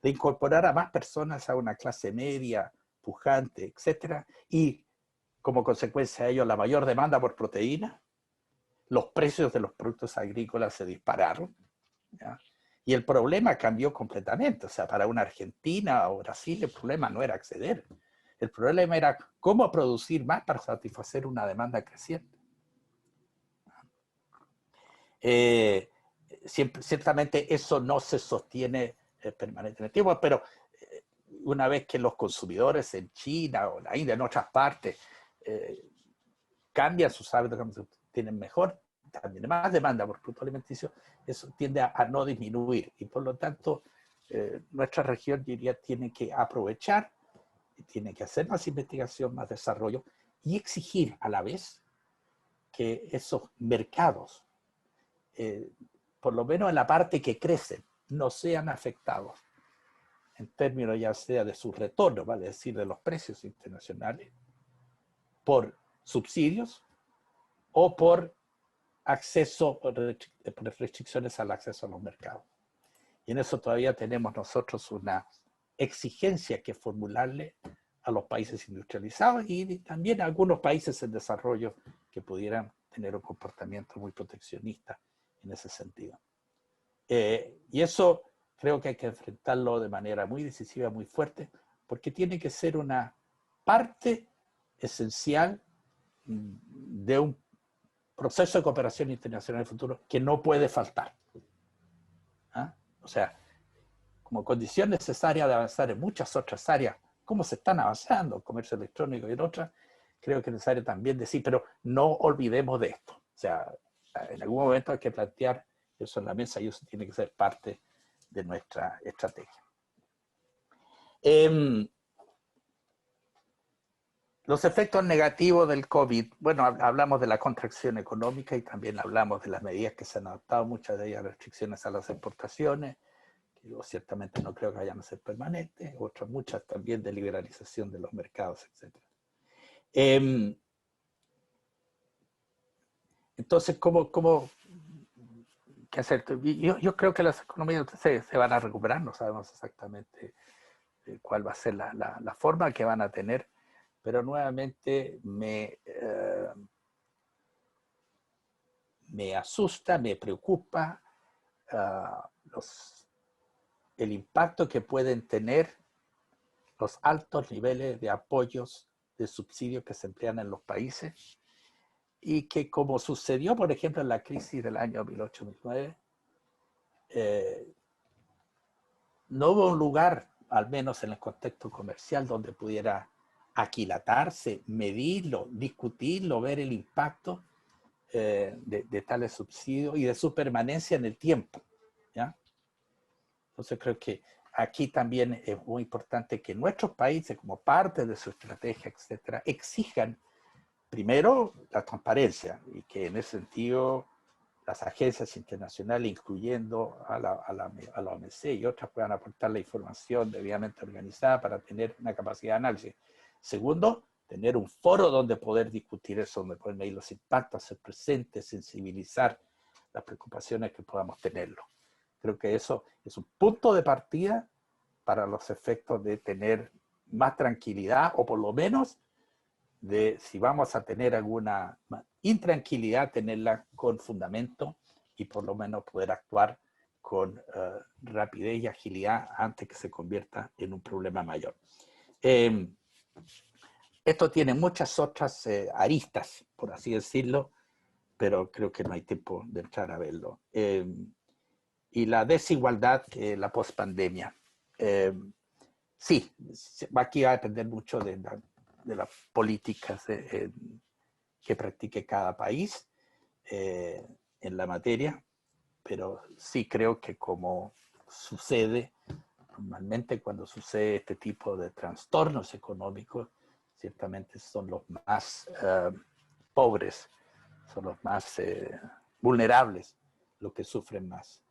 de incorporar a más personas a una clase media, pujante, etc., y como consecuencia de ello la mayor demanda por proteína, los precios de los productos agrícolas se dispararon, ¿ya? Y el problema cambió completamente. O sea, para una Argentina o Brasil el problema no era acceder. El problema era cómo producir más para satisfacer una demanda creciente. Ciertamente eso no se sostiene permanentemente en el tiempo, pero una vez que los consumidores en China o la India, en otras partes, cambian sus hábitos, tienen mejor, también más demanda por productos alimenticios, eso tiende a no disminuir. Y por lo tanto, nuestra región, diría, tiene que aprovechar, tiene que hacer más investigación, más desarrollo, y exigir a la vez que esos mercados, por lo menos en la parte que crecen, no sean afectados en términos ya sea de su retorno, vale decir, de los precios internacionales, por subsidios o por acceso, por restricciones al acceso a los mercados. Y en eso todavía tenemos nosotros una exigencia que formularle a los países industrializados y también a algunos países en desarrollo que pudieran tener un comportamiento muy proteccionista en ese sentido. Y eso creo que hay que enfrentarlo de manera muy decisiva, muy fuerte, porque tiene que ser una parte esencial de un proceso de cooperación internacional en el futuro que no puede faltar. ¿Ah? O sea, como condición necesaria de avanzar en muchas otras áreas, como se están avanzando, comercio electrónico y en otras, creo que es necesario también decir, pero no olvidemos de esto. O sea, en algún momento hay que plantear eso en la mesa y eso tiene que ser parte de nuestra estrategia. Los efectos negativos del COVID, bueno, hablamos de la contracción económica y también hablamos de las medidas que se han adoptado, muchas de ellas restricciones a las exportaciones, que yo ciertamente no creo que vayan a ser permanentes, otras muchas también de liberalización de los mercados, etc. Entonces, ¿qué hacer? Yo creo que las economías se van a recuperar, no sabemos exactamente cuál va a ser la forma que van a tener, pero nuevamente me asusta, me preocupa el impacto que pueden tener los altos niveles de apoyos, de subsidios que se emplean en los países, y que como sucedió, por ejemplo, en la crisis del año 2008-2009, no hubo un lugar, al menos en el contexto comercial, donde pudiera aquilatarse, medirlo, discutirlo, ver el impacto de tales subsidios y de su permanencia en el tiempo, ¿ya? Entonces creo que aquí también es muy importante que nuestros países, como parte de su estrategia, etcétera, exijan primero la transparencia y que en ese sentido las agencias internacionales, incluyendo a la OMC y otras, puedan aportar la información debidamente organizada para tener una capacidad de análisis. Segundo, tener un foro donde poder discutir eso, donde pueden medir los impactos, ser presentes, sensibilizar las preocupaciones que podamos tenerlo. Creo que eso es un punto de partida para los efectos de tener más tranquilidad, o por lo menos de si vamos a tener alguna intranquilidad, tenerla con fundamento y por lo menos poder actuar con rapidez y agilidad antes que se convierta en un problema mayor. Esto tiene muchas otras aristas, por así decirlo, pero creo que no hay tiempo de entrar a verlo. Y la desigualdad, la pospandemia. Sí, aquí va a depender mucho de las políticas que practique cada país en la materia, pero sí creo que como sucede normalmente cuando sucede este tipo de trastornos económicos, ciertamente son los más pobres, son los más vulnerables, los que sufren más.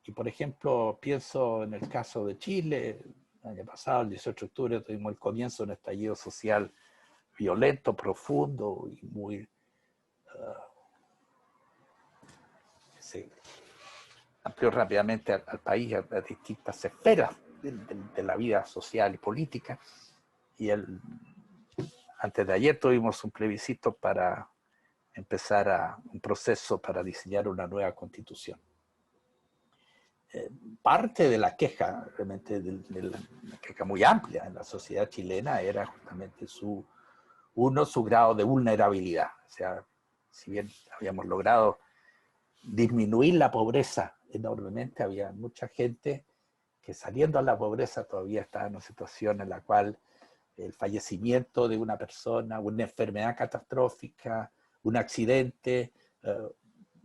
Y por ejemplo, pienso en el caso de Chile. El año pasado, el 18 de octubre, tuvimos el comienzo de un estallido social violento, profundo y muy... se amplió rápidamente al país a distintas esferas de la vida social y política. Y antes de ayer tuvimos un plebiscito para empezar un proceso para diseñar una nueva constitución. Parte de la queja, realmente de la queja muy amplia en la sociedad chilena, era justamente su grado de vulnerabilidad. O sea, si bien habíamos logrado disminuir la pobreza enormemente, había mucha gente que saliendo a la pobreza todavía estaba en una situación en la cual el fallecimiento de una persona, una enfermedad catastrófica, un accidente,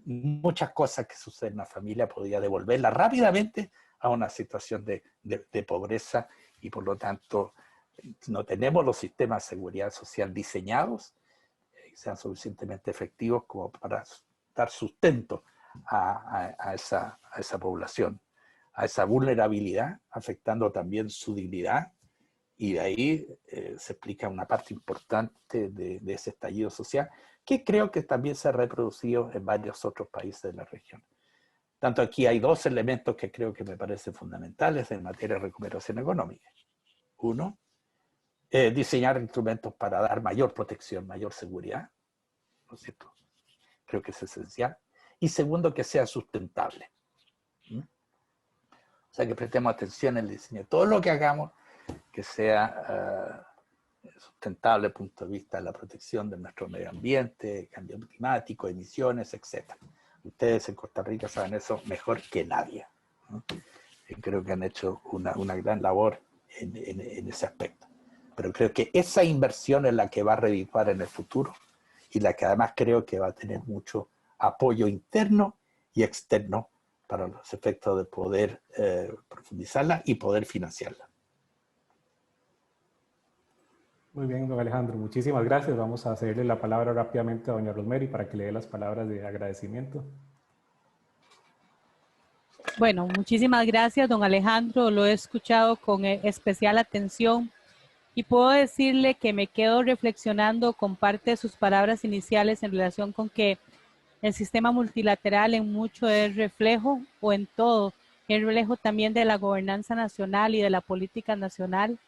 muchas cosas que suceden en la familia podía devolverla rápidamente a una situación de pobreza, y por lo tanto no tenemos los sistemas de seguridad social diseñados que sean suficientemente efectivos como para dar sustento a esa población, a esa vulnerabilidad, afectando también su dignidad. Y de ahí se explica una parte importante de ese estallido social, que creo que también se ha reproducido en varios otros países de la región. Tanto aquí hay dos elementos que creo que me parecen fundamentales en materia de recuperación económica. Uno, diseñar instrumentos para dar mayor protección, mayor seguridad, ¿no es cierto? Creo que es esencial. Y segundo, que sea sustentable. O sea, que prestemos atención en el diseño. Todo lo que hagamos que sea sustentable desde el punto de vista de la protección de nuestro medio ambiente, cambio climático, emisiones, etc. Ustedes en Costa Rica saben eso mejor que nadie, ¿no? Creo que han hecho una gran labor en ese aspecto. Pero creo que esa inversión es la que va a redituar en el futuro y la que además creo que va a tener mucho apoyo interno y externo para los efectos de poder profundizarla y poder financiarla.
Muy bien, don Alejandro, muchísimas gracias. Vamos a cederle la palabra rápidamente a doña Rosemary para que le dé las palabras de agradecimiento.
Bueno, muchísimas gracias, don Alejandro. Lo he escuchado con especial atención y puedo decirle que me quedo reflexionando con parte de sus palabras iniciales en relación con que el sistema multilateral en mucho es reflejo, o en todo, es reflejo también de la gobernanza nacional y de la política nacional,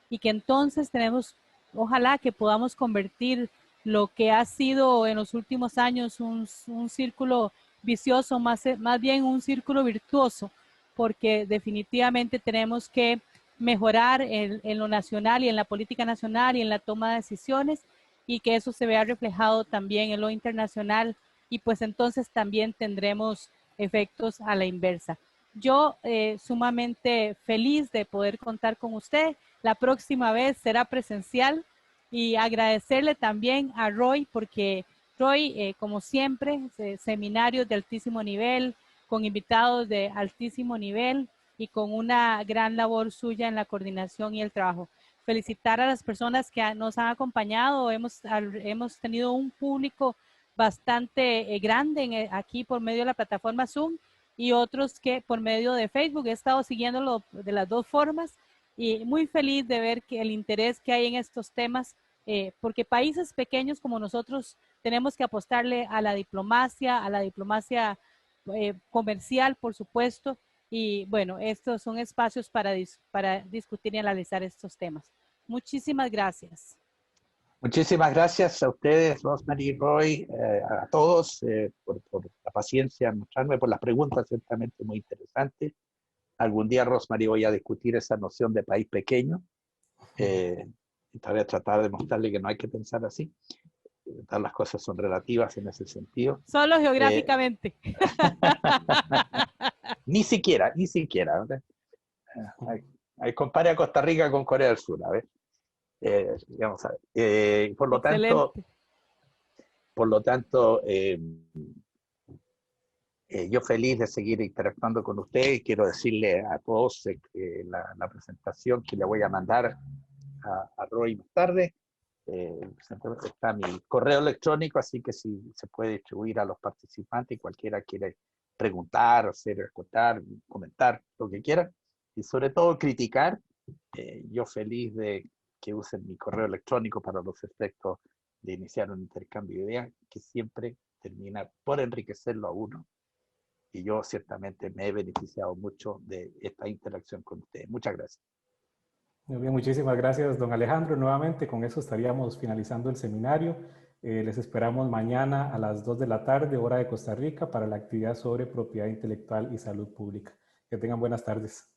y que entonces tenemos, ojalá que podamos convertir lo que ha sido en los últimos años un círculo vicioso, más bien un círculo virtuoso, porque definitivamente tenemos que mejorar en lo nacional y en la política nacional y en la toma de decisiones, y que eso se vea reflejado también en lo internacional, y pues entonces también tendremos efectos a la inversa. Yo sumamente feliz de poder contar con usted. La próxima vez será presencial, y agradecerle también a Roy, porque Roy, como siempre, seminarios de altísimo nivel, con invitados de altísimo nivel y con una gran labor suya en la coordinación y el trabajo. Felicitar a las personas que nos han acompañado. Hemos tenido un público bastante grande aquí por medio de la plataforma Zoom, y otros que por medio de Facebook. He estado siguiéndolo de las dos formas,
y muy feliz de ver que el interés que hay en estos temas, porque países pequeños como nosotros tenemos que apostarle a la diplomacia comercial, por supuesto, y bueno, estos son espacios para discutir y analizar estos temas. Muchísimas gracias.
Muchísimas gracias a ustedes, Rosemary y Roy, a todos por la paciencia en mostrarme, por las preguntas ciertamente muy interesantes. Algún día, Rosemary, voy a discutir esa noción de país pequeño. Y voy a tratar de mostrarle que no hay que pensar así. Todas las cosas son relativas en ese sentido.
Solo geográficamente.
Ni siquiera. Compare a Costa Rica con Corea del Sur, a ver. Vamos a ver. Por lo tanto, yo feliz de seguir interactuando con ustedes. Quiero decirle a todos que la presentación que le voy a mandar a Roy más tarde, está mi correo electrónico, así que si se puede distribuir a los participantes, cualquiera quiere preguntar, hacer, contar, comentar, lo que quiera, y sobre todo criticar, yo feliz de que usen mi correo electrónico para los efectos de iniciar un intercambio de ideas que siempre termina por enriquecerlo a uno. Y yo ciertamente me he beneficiado mucho de esta interacción con ustedes. Muchas gracias.
Muy bien, muchísimas gracias, don Alejandro. Nuevamente, con eso estaríamos finalizando el seminario. Les esperamos mañana a las 2 de la tarde, hora de Costa Rica, para la actividad sobre propiedad intelectual y salud pública. Que tengan buenas tardes.